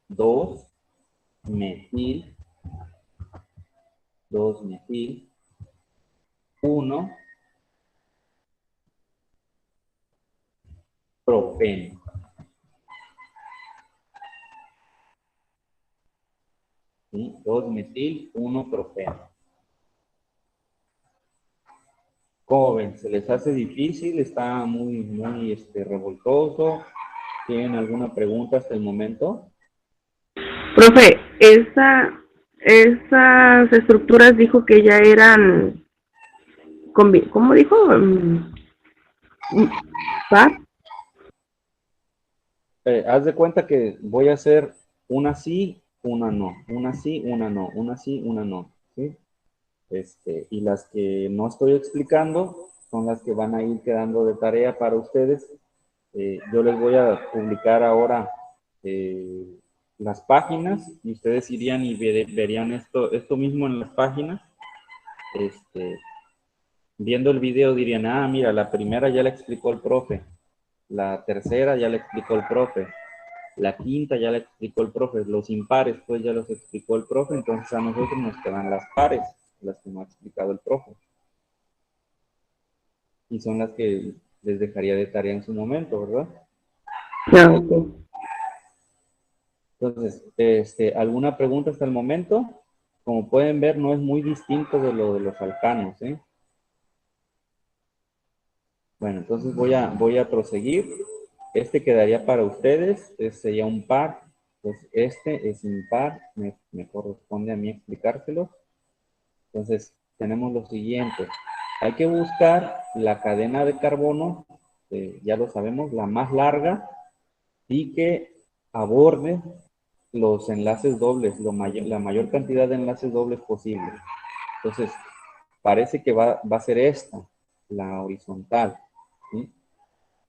2-metil, 2-metil, 1 propeno. ¿Sí? 2-metil, 1 propeno. ¿Cómo ven? ¿Se les hace difícil? ¿Está muy revoltoso? ¿Tienen alguna pregunta hasta el momento? Profe, esas estructuras dijo que ya eran, ¿cómo dijo? ¿Par? Haz de cuenta que voy a hacer una sí, una no, una sí, una no, una sí, una no, ¿sí? Y las que no estoy explicando son las que van a ir quedando de tarea para ustedes. Yo les voy a publicar ahora las páginas y ustedes irían y verían esto mismo en las páginas. Viendo el video dirían, ah, mira, la primera ya la explicó el profe, la tercera ya la explicó el profe, la quinta ya la explicó el profe, los impares pues ya los explicó el profe, entonces a nosotros nos quedan las pares, las que no ha explicado el profe. Y son las que les dejaría de tarea en su momento, ¿verdad? No, okay. Entonces, ¿alguna pregunta hasta el momento? Como pueden ver, no es muy distinto de lo de los alcanos, ¿eh? Bueno, entonces voy a proseguir. Este quedaría para ustedes, sería un par. Pues este es impar, me corresponde a mí explicárselo. Entonces, tenemos lo siguiente. Hay que buscar la cadena de carbono, ya lo sabemos, la más larga, y que aborde los enlaces dobles, la mayor cantidad de enlaces dobles posible. Entonces, parece que va a ser esta, la horizontal. ¿Sí?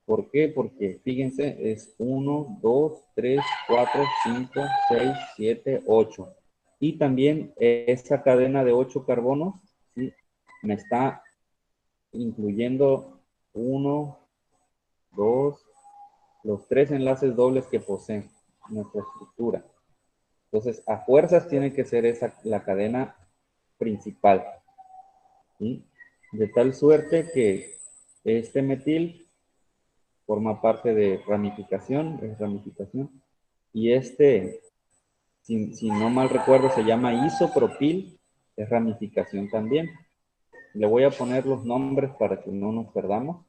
¿Por qué? Porque fíjense, es 1, 2, 3, 4, 5, 6, 7, 8. Y también esa cadena de 8 carbonos, ¿sí? me está incluyendo 1, 2, los 3 enlaces dobles que posee nuestra estructura. Entonces, a fuerzas tiene que ser esa la cadena principal. ¿Sí? De tal suerte que este metil forma parte de ramificación, y este, si no mal recuerdo, se llama isopropil, es ramificación también. Le voy a poner los nombres para que no nos perdamos.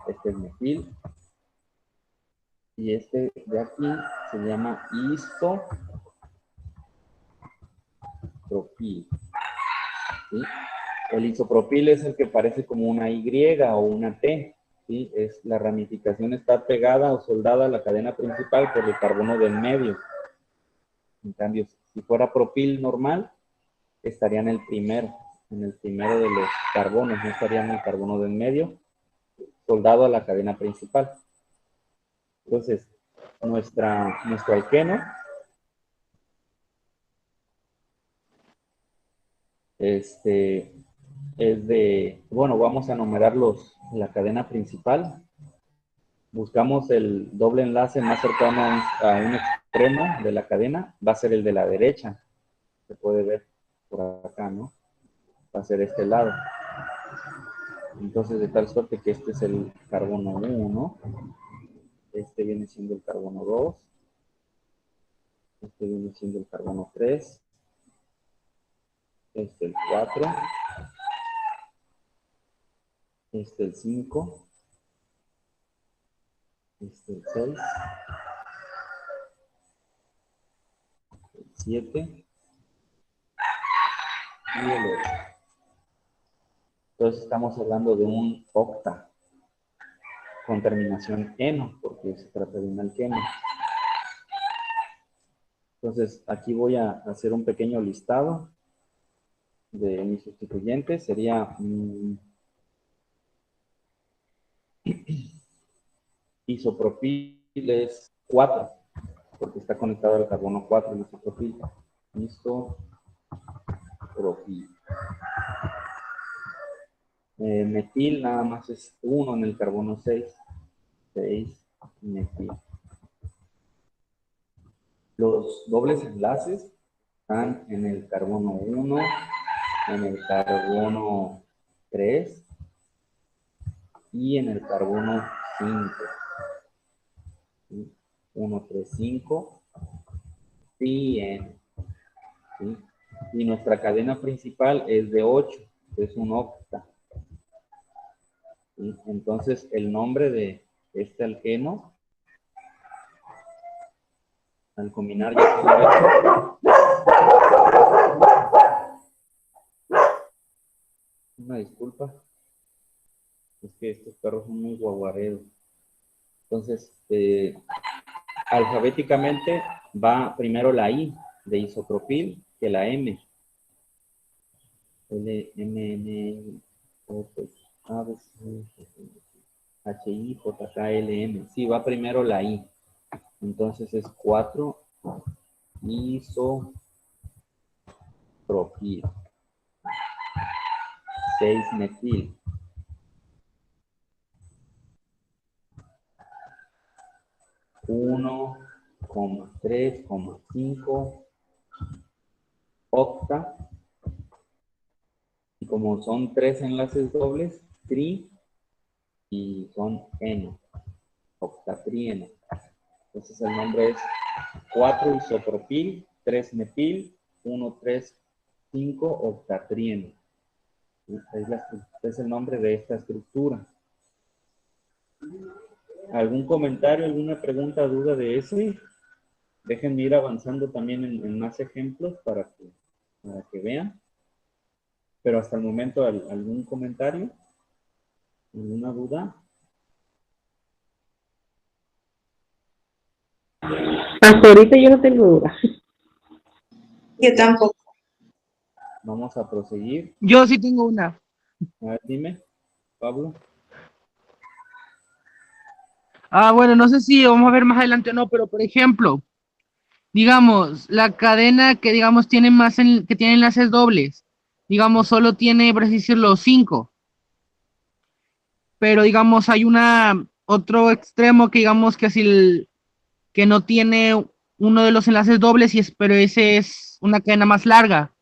Este es metil. Y este de aquí se llama isopropil. ¿Sí? El isopropil es el que parece como una Y o una T. ¿Sí? La ramificación está pegada o soldada a la cadena principal por el carbono del medio. En cambio, si fuera propil normal, estaría en el primero de los carbonos, no estaría en el carbono del medio, soldado a la cadena principal. Entonces, nuestro alqueno es de, bueno, vamos a numerar la cadena principal. Buscamos el doble enlace más cercano a un extremo de la cadena, va a ser el de la derecha. Se puede ver por acá, ¿no? Va a ser este lado. Entonces, de tal suerte que este es el carbono 1, este viene siendo el carbono 2, este viene siendo el carbono 3, este el 4, este el 5, este el 6, el 7 y el 8. Entonces estamos hablando de un octa con terminación eno, porque se trata de un alqueno. Entonces aquí voy a hacer un pequeño listado de mis sustituyentes. Sería isopropil es 4, porque está conectado al carbono 4, el isopropil. Isopropil. Metil nada más es 1 en el carbono 6. 6 metil. Los dobles enlaces están en el carbono 1, en el carbono 3 y en el carbono 5. 1, 3, 5 y N. ¿Sí? Y nuestra cadena principal es de 8, es un octa. ¿Sí? Entonces, el nombre de este alqueno, al combinar ya una disculpa, es que estos perros son muy guaguareros. Entonces, alfabéticamente va primero la I de isopropil que la M. L, M, N, O, P, A, B, C, H, I, J, K, L, M. Sí, va primero la I. Entonces es 4 isopropil. 6 metil. 1,3,5 octa. Y como son 3 enlaces dobles, tri, y son eno, octatrieno. Entonces el nombre es 4 isopropil, 3 metil, 1, 3, 5 octatrieno. Es el nombre de esta estructura. ¿Algún comentario, alguna pregunta, duda de ese? Déjenme ir avanzando también en más ejemplos para que vean. Pero hasta el momento, ¿algún comentario? ¿Alguna duda? Hasta ahorita yo no tengo duda. Yo tampoco. Vamos a proseguir. Yo sí tengo una. A ver, dime, Pablo. Bueno, no sé si vamos a ver más adelante o no, pero por ejemplo, digamos, la cadena que digamos tiene que tiene enlaces dobles, digamos, solo tiene, por así decirlo, 5. Pero, digamos, hay otro extremo que, digamos, que que no tiene uno de los enlaces dobles, pero ese es una cadena más larga.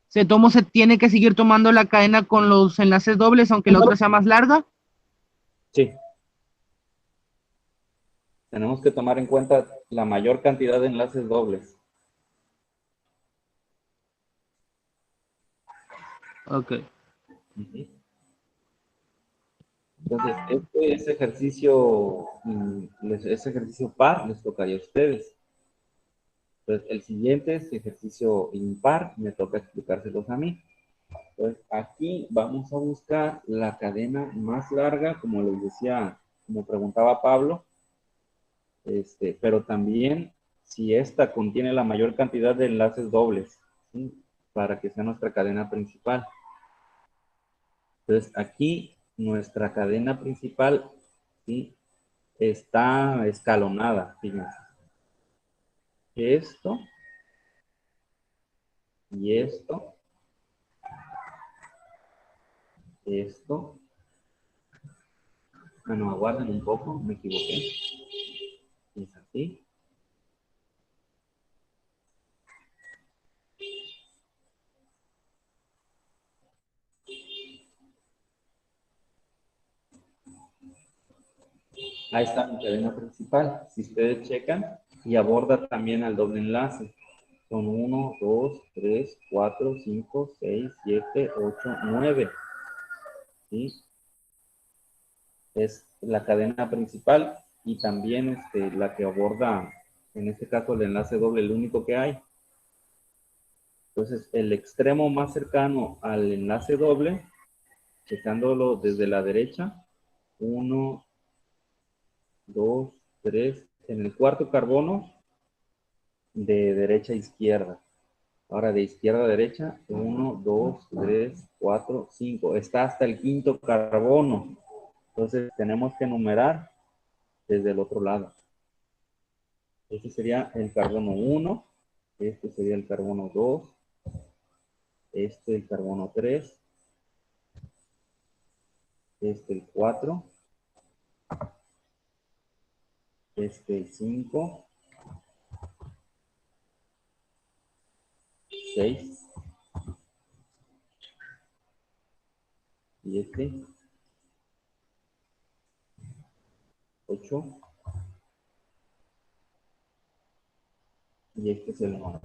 Se tiene que seguir tomando la cadena con los enlaces dobles, aunque la otra sea más larga. Sí. Tenemos que tomar en cuenta la mayor cantidad de enlaces dobles. Ok. Ujú. Entonces, ese ejercicio, ese ejercicio par les tocaría a ustedes. Entonces, el siguiente es ejercicio impar, me toca explicárselos a mí. Entonces, aquí vamos a buscar la cadena más larga, como les decía, como preguntaba Pablo, pero también si esta contiene la mayor cantidad de enlaces dobles, ¿sí? Para que sea nuestra cadena principal. Entonces, aquí nuestra cadena principal, ¿sí? Está escalonada, fíjense. Esto y esto. Bueno, aguarden un poco, me equivoqué. Es así. Ahí está mi cadena principal. Si ustedes checan, y aborda también al doble enlace. Son 1, 2, 3, 4, 5, 6, 7, 8, 9. ¿Sí? Es la cadena principal y también la que aborda, en este caso, el enlace doble, el único que hay. Entonces, el extremo más cercano al enlace doble, checándolo desde la derecha, 1, 2, 3, en el cuarto carbono, de derecha a izquierda. Ahora de izquierda a derecha, 1, 2, 3, 4, 5. Está hasta el quinto carbono. Entonces tenemos que numerar desde el otro lado. Este sería el carbono 1, este sería el carbono 2, este el carbono 3, este el 4, este el 5, 6, 7, 8, y este es el 9.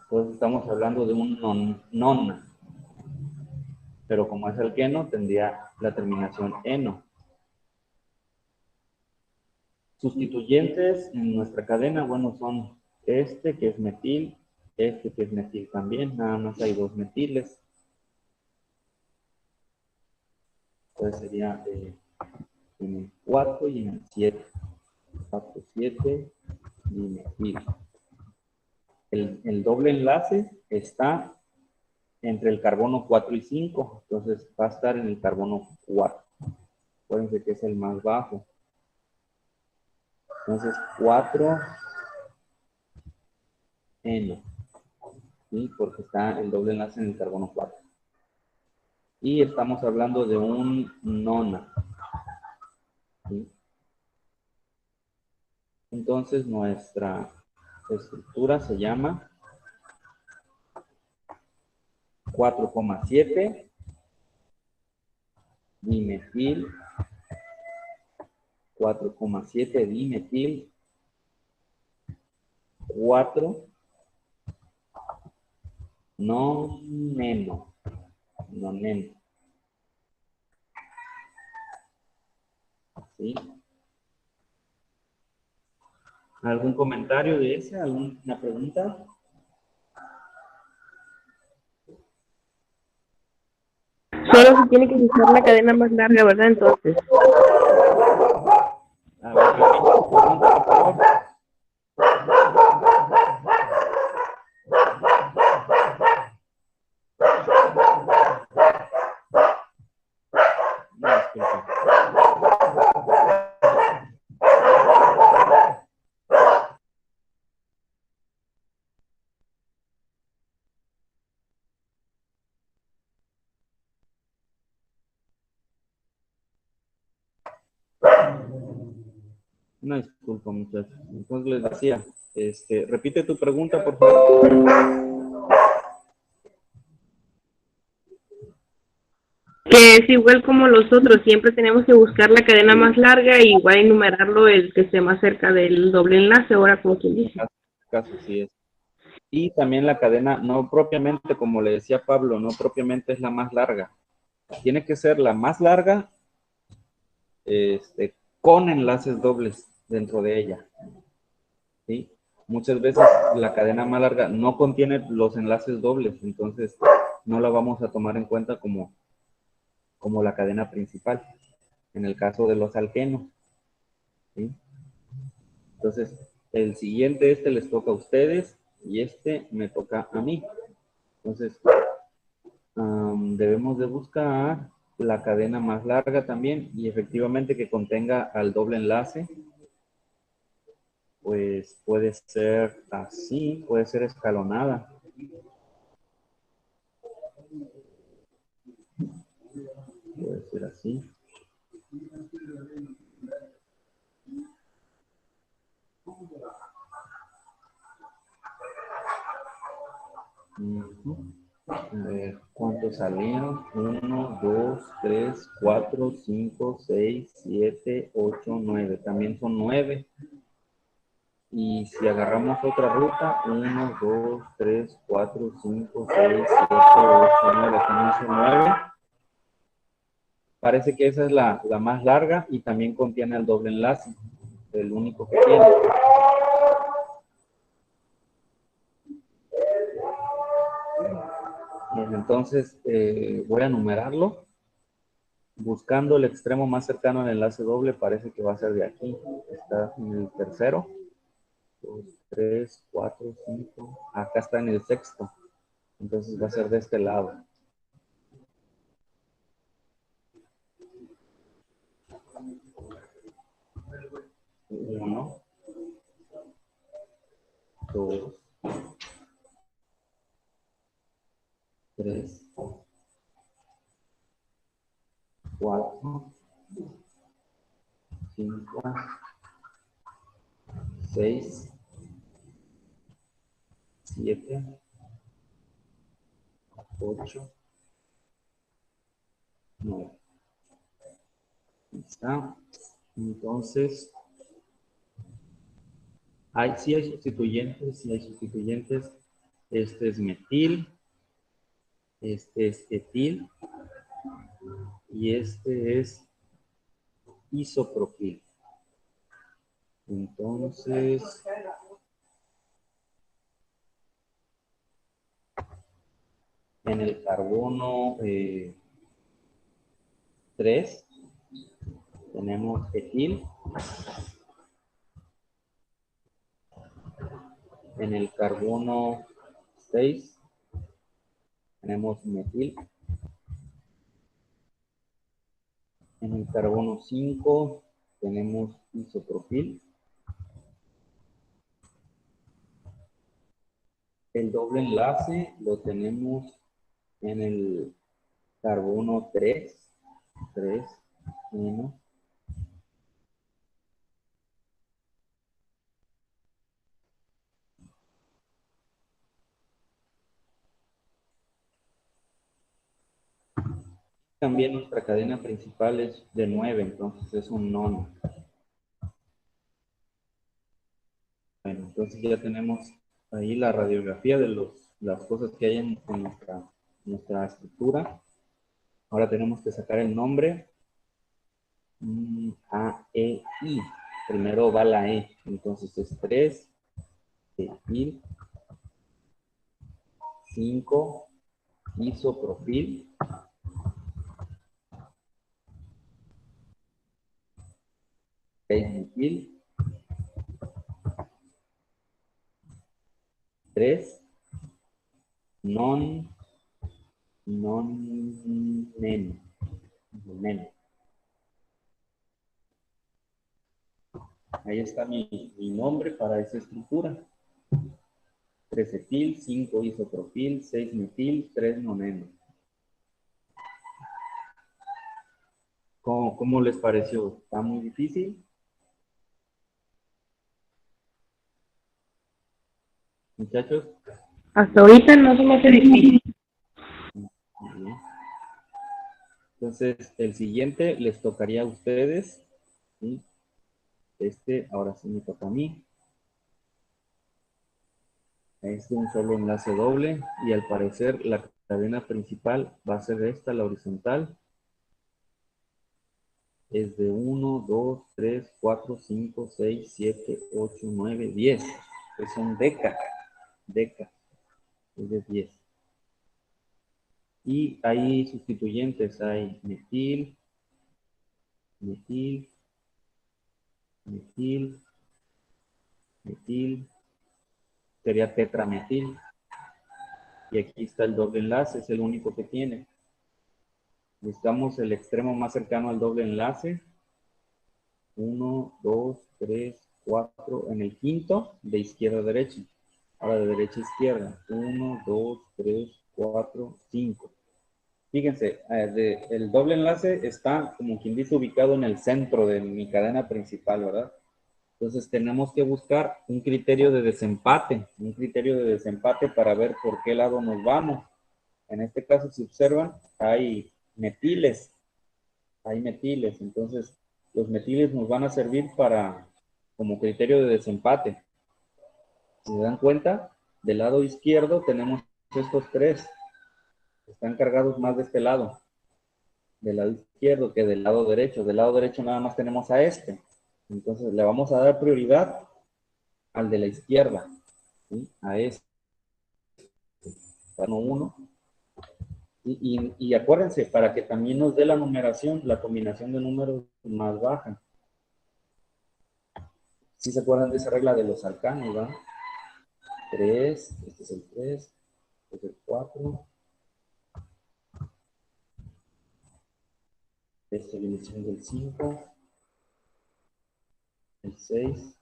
Entonces estamos hablando de un non, pero como es el queno, tendría la terminación eno. Sustituyentes en nuestra cadena, bueno, son este que es metil, este que es metil también, nada más hay 2 metiles. Entonces sería en el 4 y en el 7. 4, 7 y metil. El doble enlace está entre el carbono 4 y 5, entonces va a estar en el carbono 4. Acuérdense que es el más bajo. Entonces 4 N, ¿sí? Porque está el doble enlace en el carbono 4. Y estamos hablando de un nona, ¿sí? Entonces nuestra estructura se llama 4,7 dimetil, 4,7 dimetil, 4 noneno. ¿Sí? ¿Algún comentario de ese? ¿Alguna pregunta? Solo se tiene que usar la cadena más larga, ¿verdad? Entonces. A ver, pregunta, por favor. Una disculpa, muchachos. Entonces les decía, repite tu pregunta, por favor. Que es igual como los otros, siempre tenemos que buscar la cadena más larga y igual enumerarlo el que esté más cerca del doble enlace, ahora como quien dice. Caso sí es. Y también la cadena, no propiamente, como le decía Pablo, no propiamente es la más larga. Tiene que ser la más larga con enlaces dobles dentro de ella. ¿Sí? Muchas veces la cadena más larga no contiene los enlaces dobles, entonces no la vamos a tomar en cuenta como la cadena principal, en el caso de los alquenos. ¿Sí? Entonces, el siguiente, les toca a ustedes y me toca a mí. Entonces, debemos de buscar la cadena más larga también y efectivamente que contenga al doble enlace. Pues puede ser así, puede ser escalonada. Puede ser así. A ver, ¿cuántos salieron? 1, 2, 3, 4, 5, 6, 7, 8, 9. También son 9. Y si agarramos otra ruta, 1, 2, 3, 4, 5, 6, 7, 8, 9. También son 9. Parece que esa es la más larga y también contiene el doble enlace. El único que tiene. Entonces, voy a numerarlo. Buscando el extremo más cercano al enlace doble, parece que va a ser de aquí. Está en el tercero. 2, 3, 4, 5. Acá está en el sexto. Entonces va a ser de este lado. 1, 2, 3, 4, 5, 6, 7, 8, 9. Ahí está. Entonces, sí hay sustituyentes. Este es metil, este es etil y este es isopropil. Entonces, en el carbono 3 tenemos etil. En el carbono 6 tenemos metil. En el carbono 5 tenemos isopropil. El doble enlace lo tenemos en el carbono 3, 1. También nuestra cadena principal es de 9, entonces es un nono. Bueno, entonces ya tenemos ahí la radiografía de las cosas que hay en nuestra estructura. Ahora tenemos que sacar el nombre. A, E, I. Primero va la E. Entonces es 3, etil, 5, isopropil, 6 metil, 3, neno. Ahí está mi nombre para esa estructura. 3 etil, 5 isopropil, 6 metil, 3 noneno. ¿Cómo les pareció? ¿Está muy difícil? muchachos. Hasta ahorita no se me hace difícil. Muy bien. Entonces, el siguiente les tocaría a ustedes. ¿Sí? Ahora sí me toca a mí. Es un solo enlace doble y al parecer la cadena principal va a ser esta, la horizontal. Es de 1, 2, 3, 4, 5, 6, 7, 8, 9, 10. Que son deca. Deca. Es de 10. Y hay sustituyentes. Hay metil, metil, metil, metil. Sería tetrametil. Y aquí está el doble enlace. Es el único que tiene. Buscamos el extremo más cercano al doble enlace. 1, 2, 3, 4. En el quinto, de izquierda a derecha. Ahora de derecha a izquierda. 1, 2, 3, 4, 5. Fíjense, el doble enlace está, como quien dice, ubicado en el centro de mi cadena principal, ¿verdad? Entonces tenemos que buscar un criterio de desempate. Un criterio de desempate para ver por qué lado nos vamos. En este caso, si observan, hay metiles. Hay metiles. Entonces, los metiles nos van a servir como criterio de desempate. Si se dan cuenta, del lado izquierdo tenemos estos tres. Están cargados más de este lado. Del lado izquierdo que del lado derecho. Del lado derecho nada más tenemos a este. Entonces, le vamos a dar prioridad al de la izquierda. ¿Sí? A este. 1. Y acuérdense, para que también nos dé la numeración, la combinación de números más baja. ¿Sí se acuerdan de esa regla de los alcanos, ¿verdad? 3, este es el 3, este es el 4. Este viene siendo el 5, el 6,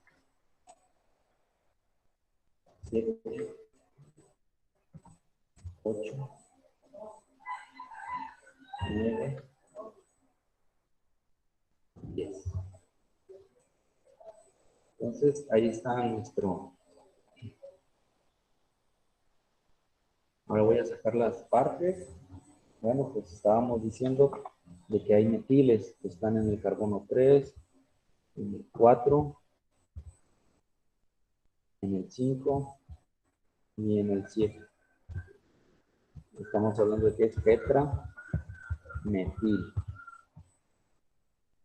7, 8, 9, 10. Entonces, ahí está nuestro... Ahora voy a sacar las partes. Bueno, pues estábamos diciendo de que hay metiles que están en el carbono 3, en el 4, en el 5 y en el 7. Estamos hablando de que es tetrametil.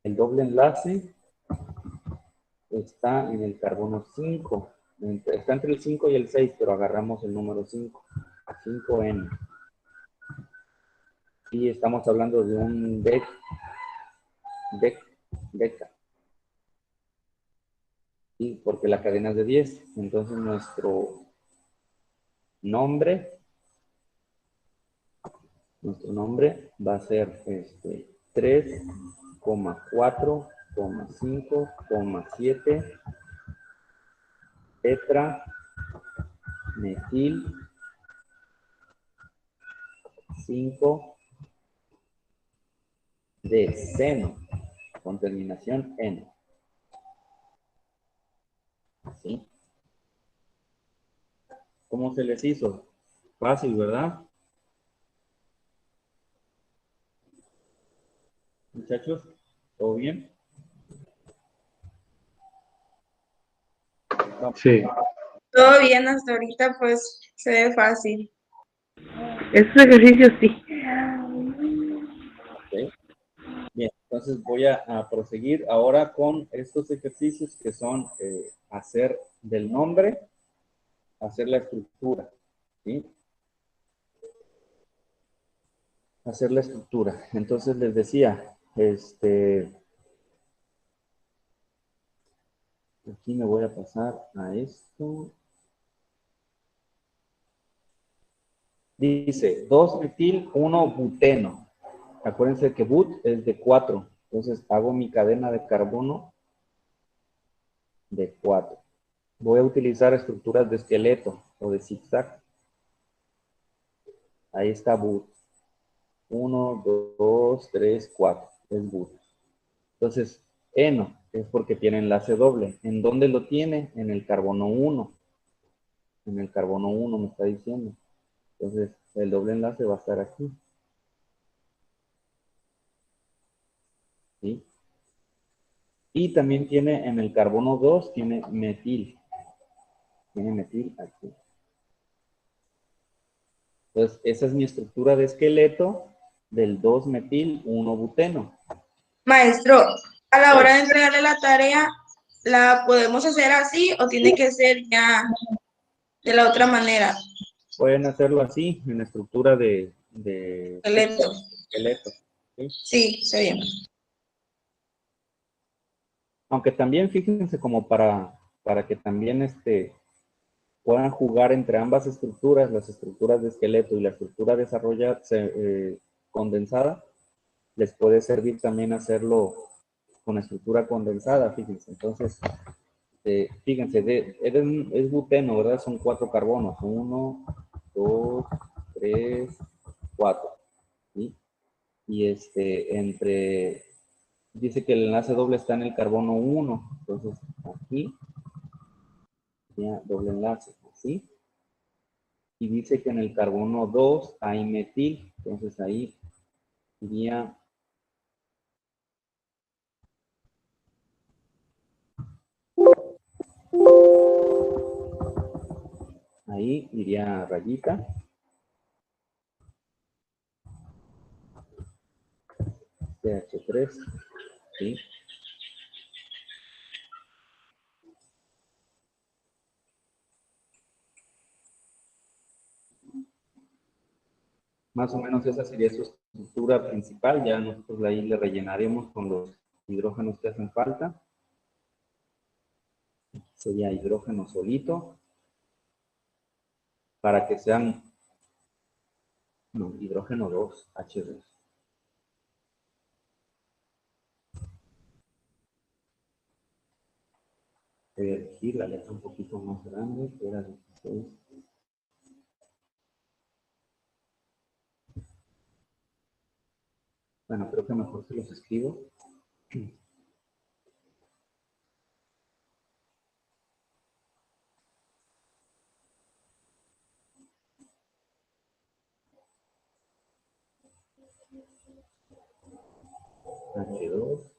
El doble enlace está en el carbono 5. Está entre el 5 y el 6, pero agarramos el número 5. 5N. Y estamos hablando de un deca. Y porque la cadena es de 10. Entonces nuestro nombre va a ser 3,4,5,7 tetra metil 5 de seno con terminación N. ¿Sí? ¿Cómo se les hizo? Fácil, ¿verdad? Muchachos, ¿todo bien? Sí. Todo bien hasta ahorita, pues se ve fácil. Esos ejercicios sí. Okay. Bien, entonces voy a proseguir ahora con estos ejercicios que son hacer del nombre, hacer la estructura, ¿sí? Hacer la estructura. Entonces les decía, aquí me voy a pasar a esto. Dice 2-metil, 1-buteno. Acuérdense que but es de 4. Entonces hago mi cadena de carbono de 4. Voy a utilizar estructuras de esqueleto o de zigzag. Ahí está but. 1, 2, 3, 4. Es but. Entonces, eno es porque tiene enlace doble. ¿En dónde lo tiene? En el carbono 1. En el carbono 1 me está diciendo. Entonces, el doble enlace va a estar aquí. ¿Sí? Y también tiene en el carbono 2, tiene metil. Tiene metil aquí. Entonces, esa es mi estructura de esqueleto del 2-metil 1-buteno. Maestro, a la hora de entregarle la tarea, ¿la podemos hacer así o tiene que ser ya de la otra manera? Pueden hacerlo así, en la estructura de Esqueleto. esqueleto. ¿Sí? Sí, está bien. Aunque también fíjense como para que también puedan jugar entre ambas estructuras, las estructuras de esqueleto y la estructura desarrollada, condensada, les puede servir también hacerlo con estructura condensada, fíjense. Entonces, fíjense, es buteno, ¿verdad? Son 4 carbonos. 1, 2, 3, 4. ¿Sí? Y dice que el enlace doble está en el carbono 1. Entonces, aquí, ya, doble enlace, ¿sí? Y dice que en el carbono 2 hay metil. Entonces, ahí iría rayita. CH3, ¿sí? Más o menos esa sería su estructura principal. Ya nosotros ahí le rellenaremos con los hidrógenos que hacen falta. Sería hidrógeno solito. Para que sean, no, hidrógeno 2, H2. Voy a elegir la letra un poquito más grande, que era 16. Bueno, creo que mejor se los escribo. H2.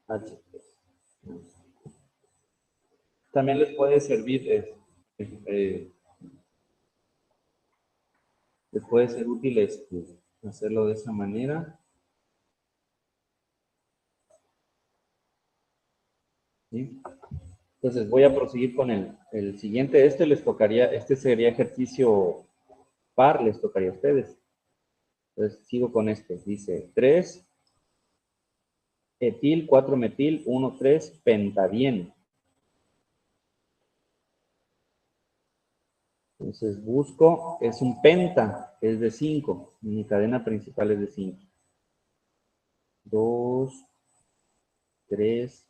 H3. También les puede servir, les puede ser útil hacerlo de esa manera. ¿Sí? Entonces voy a proseguir con el siguiente. Este sería ejercicio par, les tocaría a ustedes. Entonces sigo con este. Dice 3 etil, 4 metil, 1, 3 pentadieno. Entonces busco, es un penta, es de 5. Mi cadena principal es de 5. 2, 3,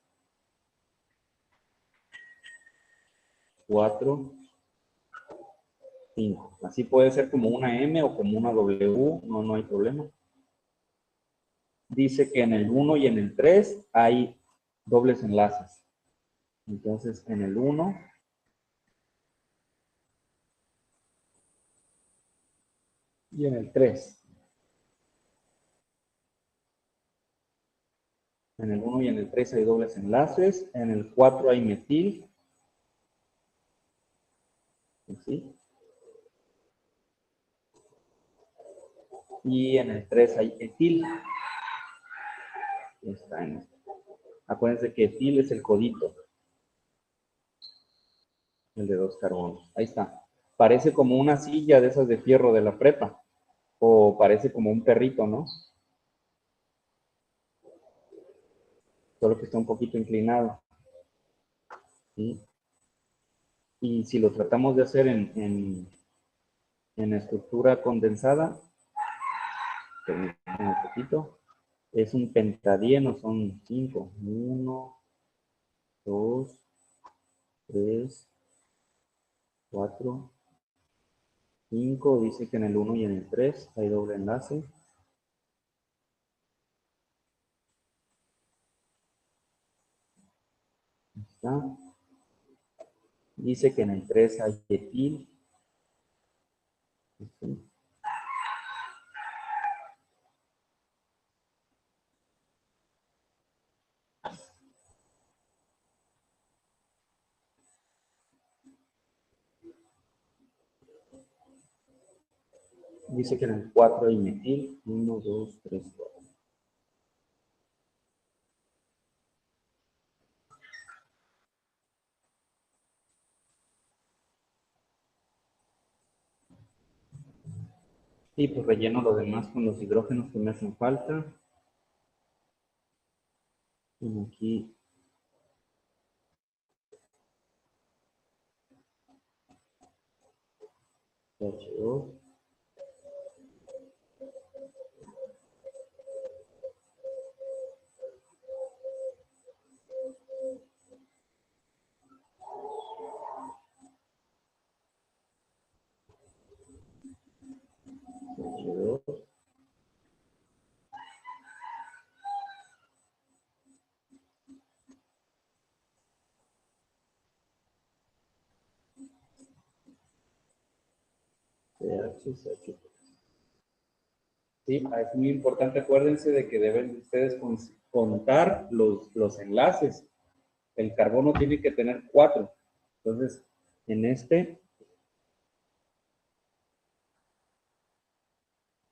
4, 5. Así puede ser como una M o como una W, no hay problema. Dice que en el 1 y en el 3 hay dobles enlaces. Entonces, en el 1 y en el 3. En el 1 y en el 3 hay dobles enlaces. En el 4 hay metil. ¿Sí? Y en el 3 hay etil. Está en este. Acuérdense que etil es el codito. El de 2 carbonos. Ahí está. Parece como una silla de esas de fierro de la prepa. O parece como un perrito, ¿no? Solo que está un poquito inclinado. ¿Sí? Y si lo tratamos de hacer en estructura condensada, un poquito, es un pentadieno, son 5. 1, 2, 3, 4, 5 dice que en el 1 y en el 3 hay doble enlace. Ahí está. Dice que en el 3 hay etil. Aquí. Dice que en el 4 hay metil. 1, 2, 3, 4. Y pues relleno lo demás con los hidrógenos que me hacen falta. Y aquí H2. H2. CH, CH. Sí, es muy importante, acuérdense de que deben ustedes contar los enlaces. El carbono tiene que tener 4. Entonces, en este,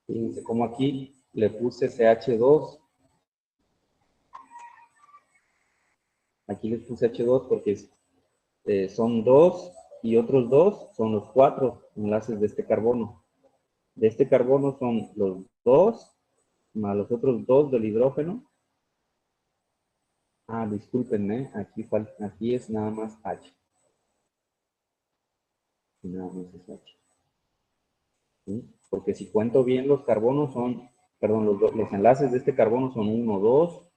fíjense como aquí le puse CH2. Aquí les puse H2 porque son 2 y otros 2 son los 4 enlaces de este carbono. De este carbono son los 2 más los otros 2 del hidrógeno. Ah, discúlpenme, aquí es nada más H. Nada más es H. ¿Sí? Porque si cuento bien los carbonos son, perdón, los enlaces de este carbono son 1, 2,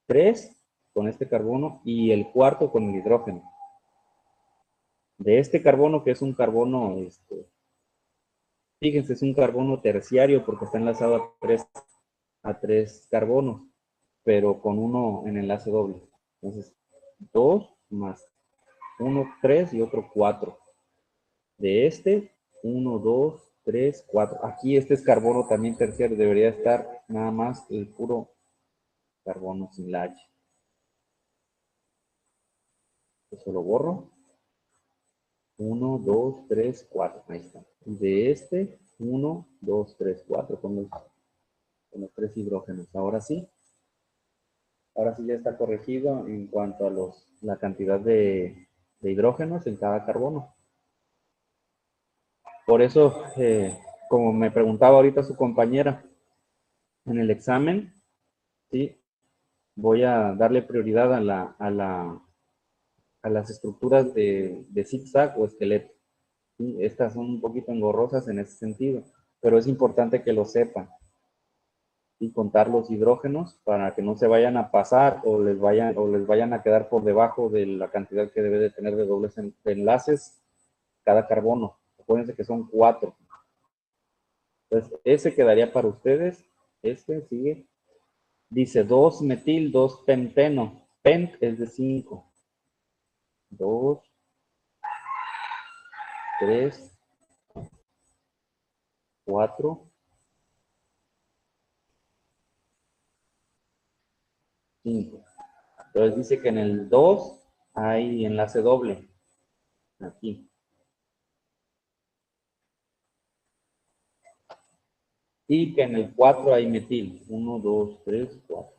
3 con este carbono y el cuarto con el hidrógeno. De este carbono, que es un carbono, fíjense, es un carbono terciario porque está enlazado a tres carbonos, pero con uno en enlace doble. Entonces, 2 más 1, 3 y otro 4. De este, 1, 2, 3, 4. Aquí este es carbono también terciario, debería estar nada más el puro carbono sin la H. Eso lo borro. 1, 2, 3, 4. Ahí está. De este, 1, 2, 3, 4 con los 3 hidrógenos. Ahora sí ya está corregido en cuanto a la cantidad de hidrógenos en cada carbono. Por eso, como me preguntaba ahorita su compañera, en el examen, ¿sí? Voy a darle prioridad a las estructuras de zigzag o esqueleto. ¿Sí? Estas son un poquito engorrosas en ese sentido, pero es importante que lo sepan. Y contar los hidrógenos para que no se vayan a pasar o les vayan a quedar por debajo de la cantidad que debe de tener de dobles enlaces cada carbono. Acuérdense que son 4. Entonces, ese quedaría para ustedes. Este sigue. Dice 2 metil, 2 penteno. Pent es de 5. 2, 3, 4, 5. Entonces dice que en el 2 hay enlace doble. Aquí. Y que en el 4 hay metil. 1, 2, 3, 4.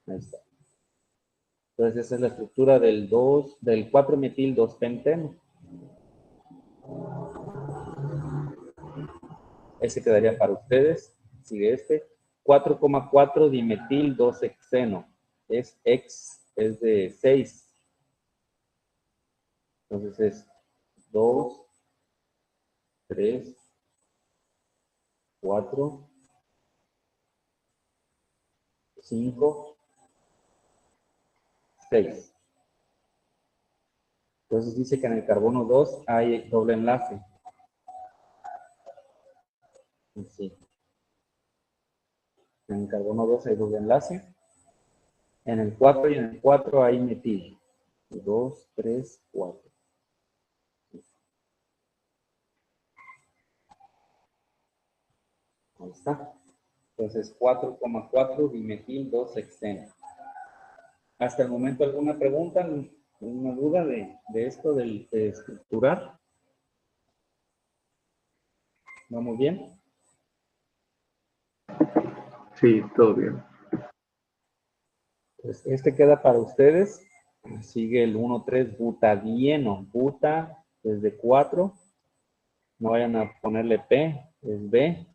Ahí está. Entonces esa es la estructura del 4 metil 2 penteno. Ese quedaría para ustedes. Sigue este. 4,4 dimetil 2 hexeno. Es de 6. Entonces es 2, 3, 4, 5, 6. Entonces dice que en el carbono 2 hay doble enlace. Sí. En el carbono 2 hay doble enlace. En el 4 y en el 4 hay metil. 2, 3, 4. Ahí está. Entonces 4,4 dimetil 2-hexeno. Hasta el momento, ¿alguna pregunta, alguna duda de esto de estructurar? ¿Vamos bien? Sí, todo bien. Pues este queda para ustedes. Sigue el 1,3 butadieno. Buta desde 4. No vayan a ponerle P, es B.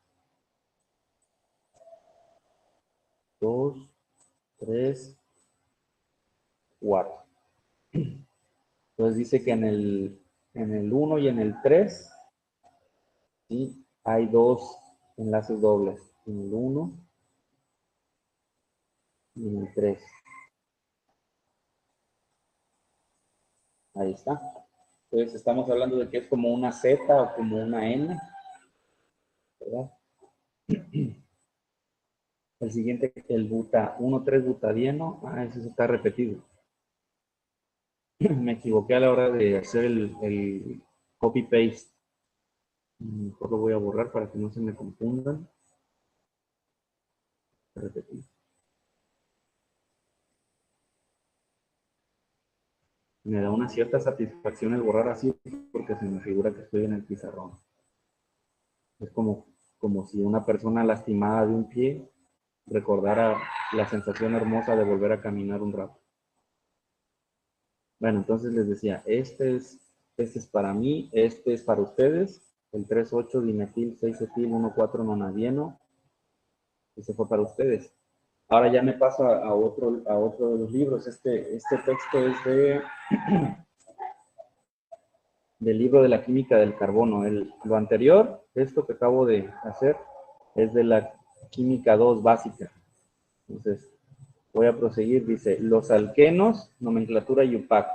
2, 3, 4. Entonces dice que en el 1 y en el 3, ¿sí? Hay dos enlaces dobles. En el 1 y en el 3. Ahí está. Entonces estamos hablando de que es como una Z o como una N, ¿verdad? El siguiente, el 1,3 butadieno. Ese está repetido. Me equivoqué a la hora de hacer el copy-paste. Mejor lo voy a borrar para que no se me confundan. Repetir. Me da una cierta satisfacción el borrar así porque se me figura que estoy en el pizarrón. Es como si una persona lastimada de un pie recordara la sensación hermosa de volver a caminar un rato. Bueno, entonces les decía, este es para mí, este es para ustedes, el 3,8 dimetil 6-etil 1,4 nonadieno, ese fue para ustedes. Ahora ya me paso a otro de los libros. Este texto es del libro de la química del carbono. Lo anterior, esto que acabo de hacer, es de la química 2 básica. Entonces, voy a proseguir. Dice, los alquenos, nomenclatura IUPAC.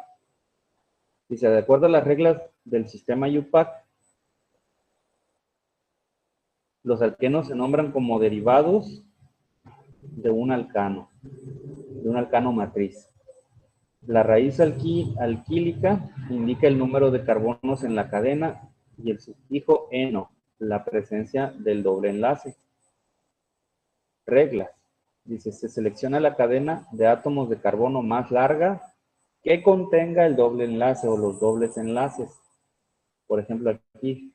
Dice, de acuerdo a las reglas del sistema IUPAC, los alquenos se nombran como derivados de un alcano matriz. La raíz alquílica indica el número de carbonos en la cadena y el sufijo eno, la presencia del doble enlace. Reglas. Dice, se selecciona la cadena de átomos de carbono más larga que contenga el doble enlace o los dobles enlaces. Por ejemplo, aquí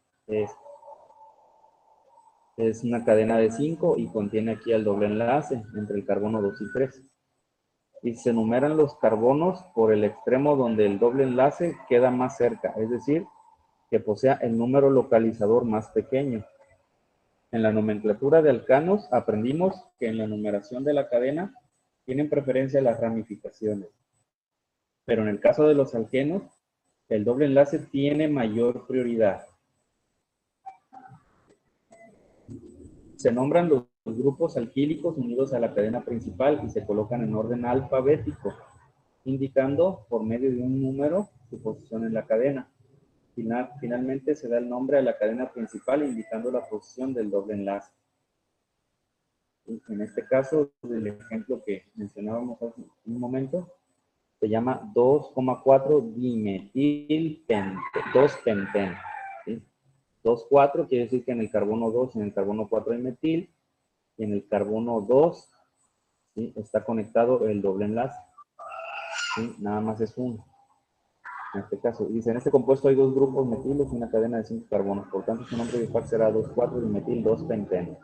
es una cadena de 5 y contiene aquí el doble enlace entre el carbono 2 y 3. Y se enumeran los carbonos por el extremo donde el doble enlace queda más cerca, es decir, que posea el número localizador más pequeño. En la nomenclatura de alcanos aprendimos que en la numeración de la cadena tienen preferencia las ramificaciones. Pero en el caso de los alquenos, el doble enlace tiene mayor prioridad. Se nombran los grupos alquílicos unidos a la cadena principal y se colocan en orden alfabético, indicando por medio de un número su posición en la cadena. Finalmente se da el nombre a la cadena principal indicando la posición del doble enlace. En este caso, el ejemplo que mencionábamos hace un momento, se llama 2,4 dimetilpenteno, 2-penteno. ¿Sí? 2,4 quiere decir que en el carbono 2 y en el carbono 4 hay metil, y en el carbono 2, ¿sí?, está conectado el doble enlace. ¿Sí? Nada más es uno. En este caso, dice, en este compuesto hay dos grupos metilos y una cadena de 5 carbonos. Por tanto, su nombre de IUPAC será 2,4-dimetil 2-penteno.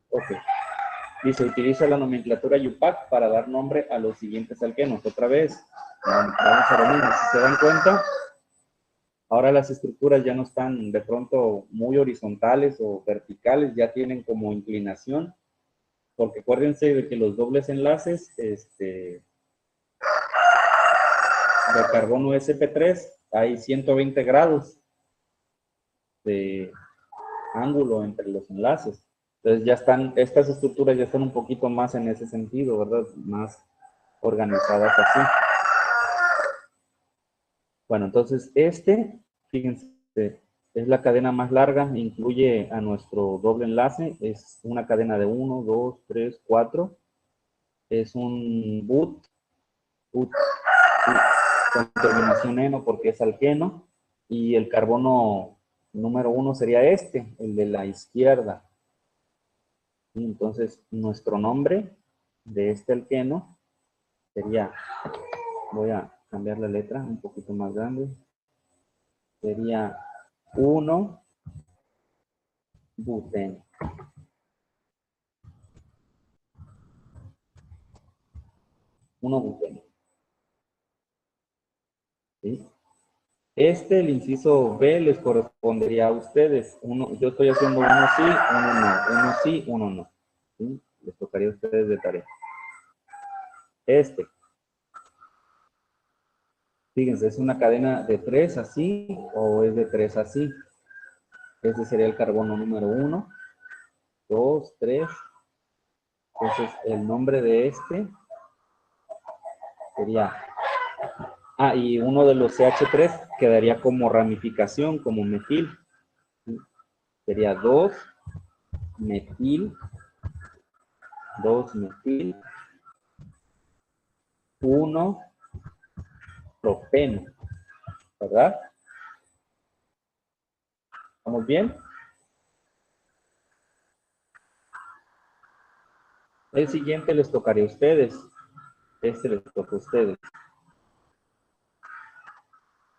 Ok. Dice, utiliza la nomenclatura IUPAC para dar nombre a los siguientes alquenos. Otra vez, vamos a lo mismo. Si se dan cuenta, ahora las estructuras ya no están de pronto muy horizontales o verticales, ya tienen como inclinación, porque acuérdense de que los dobles enlaces, de carbono sp3, hay 120 grados de ángulo entre los enlaces. Entonces ya están, estas estructuras ya están un poquito más en ese sentido, ¿verdad? Más organizadas así. Bueno, entonces fíjense, es la cadena más larga, incluye a nuestro doble enlace, es una cadena de 1, 2, 3, 4, es un but con terminación eno porque es alqueno, y el carbono número 1 sería este, el de la izquierda. Y entonces, nuestro nombre de este alqueno sería, voy a cambiar la letra un poquito más grande, sería 1 buteno. ¿Sí? El inciso B les correspondería a ustedes. Yo estoy haciendo uno sí, uno no. Uno sí, uno no. ¿Sí? Les tocaría a ustedes de tarea. Fíjense, ¿es una cadena de 3 así o es de 3 así? Este sería el carbono número 1, 2, 3. Entonces, el nombre de este sería... y uno de los CH3 quedaría como ramificación, como metil. ¿Sí? Sería 2 metil, 1 propeno, ¿verdad? ¿Estamos bien? El siguiente les tocaría a ustedes. Les toca a ustedes.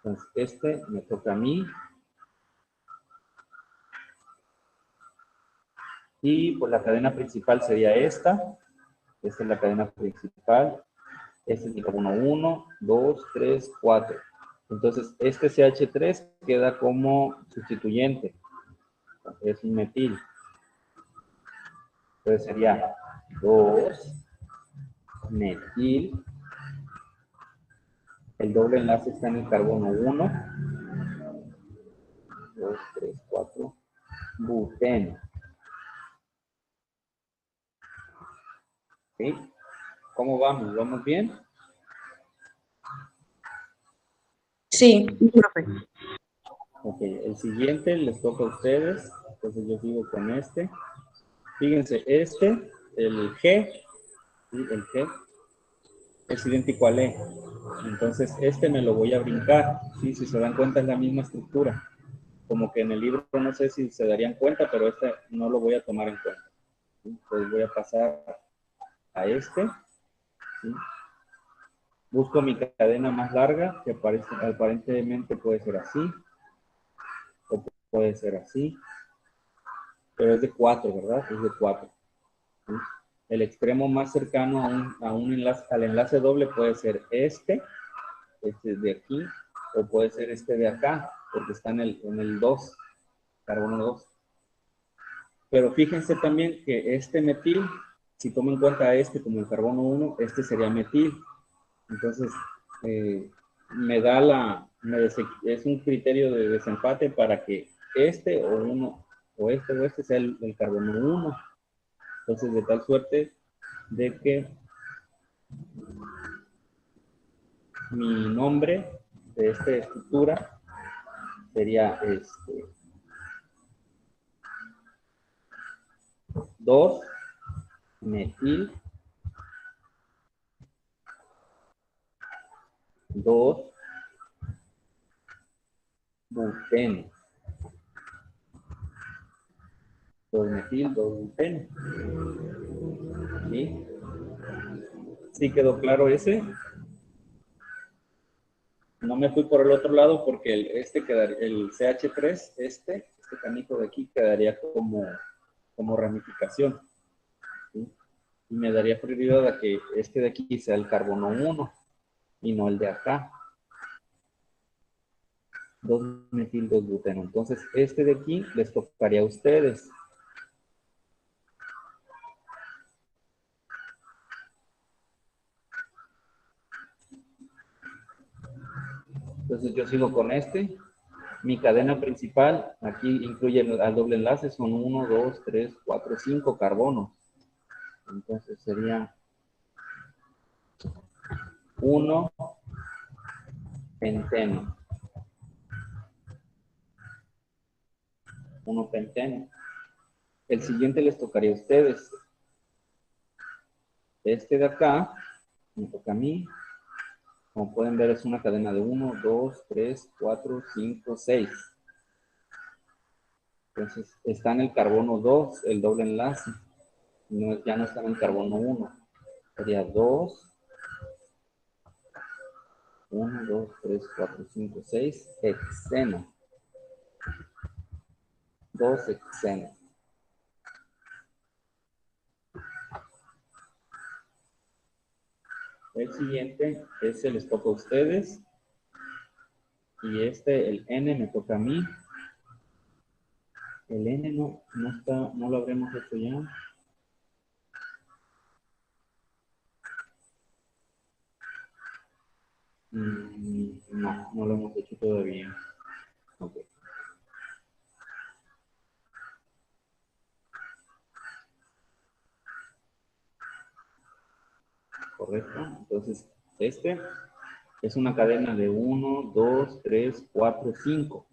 Entonces, me toca a mí. Y pues la cadena principal sería esta. Esta es la cadena principal. Este es el carbono 1, 2, 3, 4. Entonces, este CH3 queda como sustituyente. Es un metil. Entonces sería 2 metil. El doble enlace está en el carbono 1. 2, 3, 4. Buteno. ¿Sí? ¿Cómo vamos? ¿Vamos bien? Sí. Ok, el siguiente les toca a ustedes. Entonces yo sigo con este. Fíjense, el G, ¿sí? El G es idéntico al E. Entonces me lo voy a brincar. ¿Sí? Si se dan cuenta es la misma estructura. Como que en el libro no sé si se darían cuenta, pero no lo voy a tomar en cuenta. ¿Sí? Entonces voy a pasar a ¿sí? Busco mi cadena más larga, que aparentemente puede ser así, o puede ser así, pero es de 4, ¿verdad? Es de 4. ¿Sí? El extremo más cercano al enlace doble puede ser este de aquí, o puede ser este de acá, porque está en el 2, carbono 2. Pero fíjense también que este metil, si tomo en cuenta como el carbono 1, sería metil. Entonces, es un criterio de desempate para que o este sea el carbono 1. Entonces, de tal suerte de que mi nombre de esta estructura sería 2 metil 2 buteno. 2 metil 2 buteno. ¿Sí? ¿Sí quedó claro ese? No me fui por el otro lado porque el CH3, este canijo de aquí quedaría como ramificación. ¿Sí? Y me daría prioridad a que de aquí sea el carbono 1 y no el de acá. 2 metil 2 buteno. Entonces, de aquí les tocaría a ustedes. Entonces, yo sigo con Mi cadena principal, aquí incluye al doble enlace, son 1, 2, 3, 4, 5 carbonos. Entonces, sería 1 penteno. 1 penteno. El siguiente les tocaría a ustedes. Este de acá, me toca a mí. Como pueden ver, es una cadena de 1, 2, 3, 4, 5, 6. Entonces, está en el carbono 2, el doble enlace. No, ya no está en el carbono 1. Sería 2, 1, 2, 3, 4, 5, 6, hexeno. 2 hexeno. El siguiente, ese les toca a ustedes. Y el N me toca a mí. El N no está, no lo habremos hecho ya. No lo hemos hecho todavía. Ok. Correcto. Entonces, este es una cadena de 1, 2, 3, 4, 5.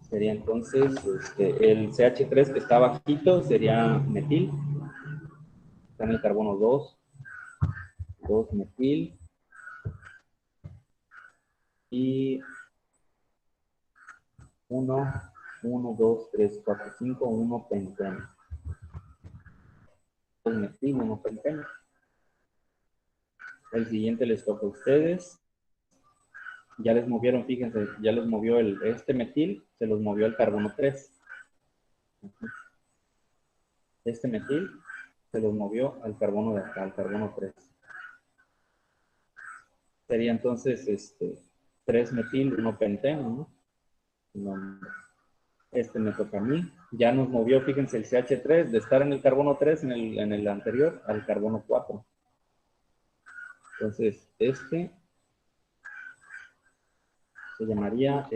Sería entonces el CH3 que está bajito sería metil. Está en el carbono 2. 2 metil. Y 1, 2, 3, 4, 5, 1 penteno. 2 metil, 1 penteno. El siguiente les toca a ustedes. Ya les movieron, fíjense, ya les movió este metil, se los movió al carbono 3. Este metil se los movió al carbono de acá, al carbono 3. Sería entonces 3 metil, 1 penteno, ¿no? Este me toca a mí. Ya nos movió, fíjense, el CH3 de estar en el carbono 3 en el anterior al carbono 4. Entonces, este se llamaría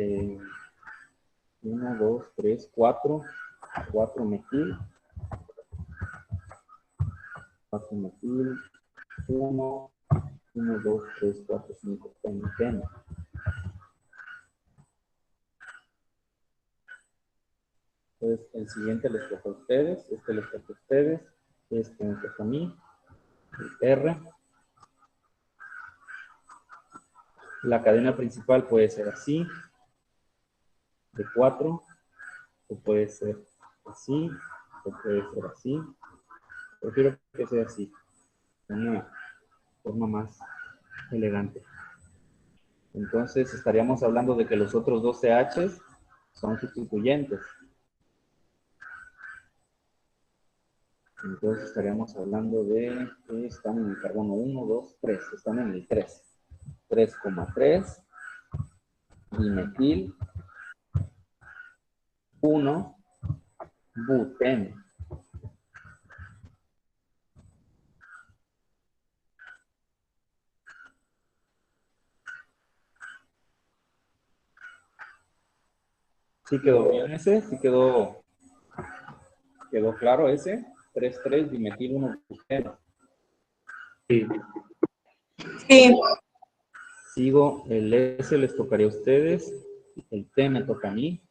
1, 2, 3, 4, 4 metil, 4 metil, 1, 2, 3, 4, 5, penteno. Entonces, el siguiente les toca a ustedes, este les toca a ustedes, este me toca a mí, el R. La cadena principal puede ser así, de 4, o puede ser así, o puede ser así. Prefiero que sea así, de una forma más elegante. Entonces, estaríamos hablando de que los otros dos CHs son sustituyentes. Entonces, estaríamos hablando de que están en el carbono 1, 2, 3. Están en el 3. 3,3. Dimetil. 1. Buteno. ¿Sí quedó bien ese? ¿Sí quedó claro ese? 3,3 dimetil 1 buteno. Sí. Sí. Sigo, el S les tocaría a ustedes, el T me toca a mí.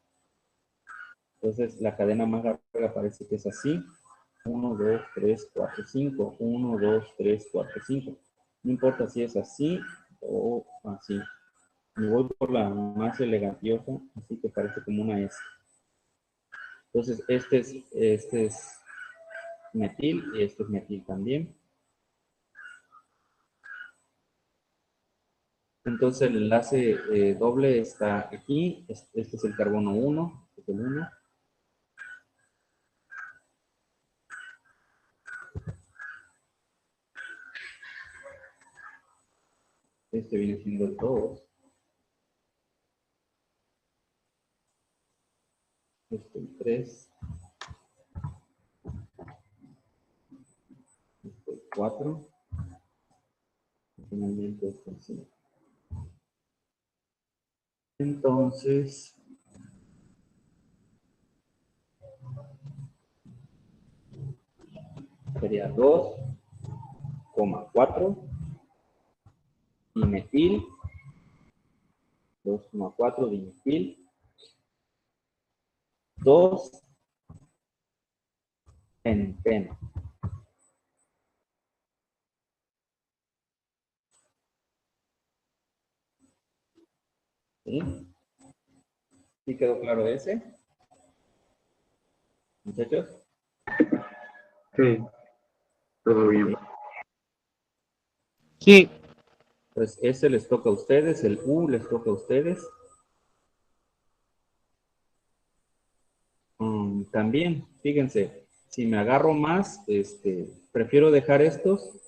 Entonces la cadena más larga parece que es así. 1, 2, 3, 4, 5. 1, 2, 3, 4, 5. No importa si es así o así. Me voy por la más elegantiosa, así que parece como una S. Entonces este es metil y este es metil también. Entonces el enlace doble está aquí. Este es el carbono 1. Este es el 1. Este viene siendo el 2. Este el 3. Este el 4. Y finalmente este el 5. Entonces, sería 2,4 dimetil 2,4 dimetil. 2 penteno. ¿Sí? ¿Sí quedó claro ese? Muchachos. Sí, todo bien. Sí, Pues ese les toca a ustedes, el U les toca a ustedes. También, fíjense, si me agarro más, prefiero dejar estos,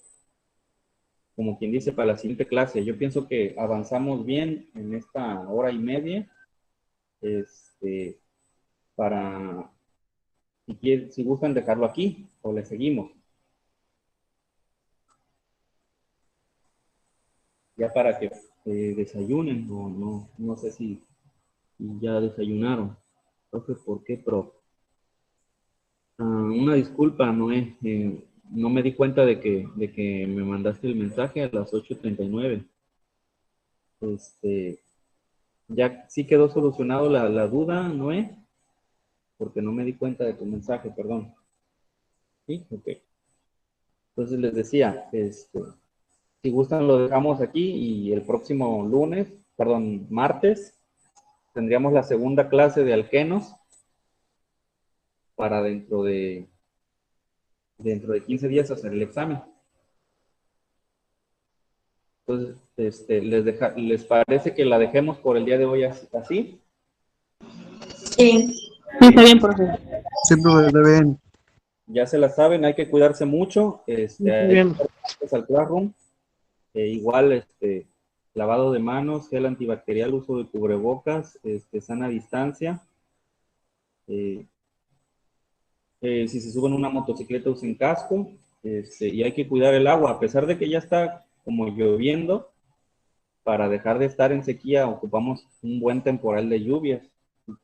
como quien dice, para la siguiente clase. Yo pienso que avanzamos bien en esta hora y media, para, si gustan dejarlo aquí, o le seguimos. Ya para que desayunen, no sé si ya desayunaron. Entonces, ¿por qué, profe? Una disculpa, Noé. No me di cuenta de que me mandaste el mensaje a las 8:39. Ya sí quedó solucionado la duda, Noé, porque no me di cuenta de tu mensaje, perdón. Sí, ok. Entonces les decía, si gustan lo dejamos aquí y el próximo martes, tendríamos la segunda clase de alquenos para dentro de 15 días hacer el examen. Entonces, ¿les parece que la dejemos por el día de hoy así? Sí. Sí, está bien, profe. Sí, profe, está bien. Ya se la saben, hay que cuidarse mucho, hay que bien. estar atentos al Classroom, igual, lavado de manos, gel antibacterial, uso de cubrebocas, sana distancia, si se suben a una motocicleta usen casco, y hay que cuidar el agua, a pesar de que ya está como lloviendo, para dejar de estar en sequía ocupamos un buen temporal de lluvias.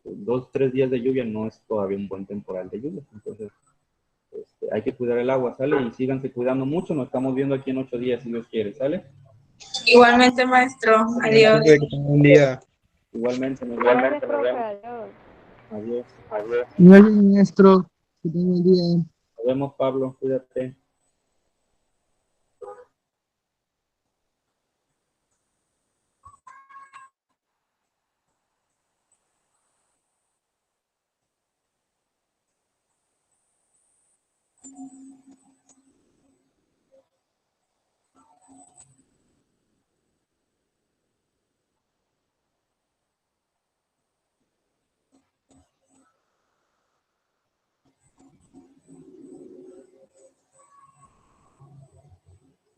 2, 3 días de lluvia no es todavía un buen temporal de lluvias. Entonces, hay que cuidar el agua, ¿sale? Y síganse cuidando mucho. Nos estamos viendo aquí en 8 días, si Dios quiere, ¿sale? Igualmente, maestro. Adiós. Que tenga un día. Igualmente, nos vemos. Gracias, profe. Adiós. Adiós. Gracias, maestro. Que tenga un día. Nos vemos, Pablo. Cuídate.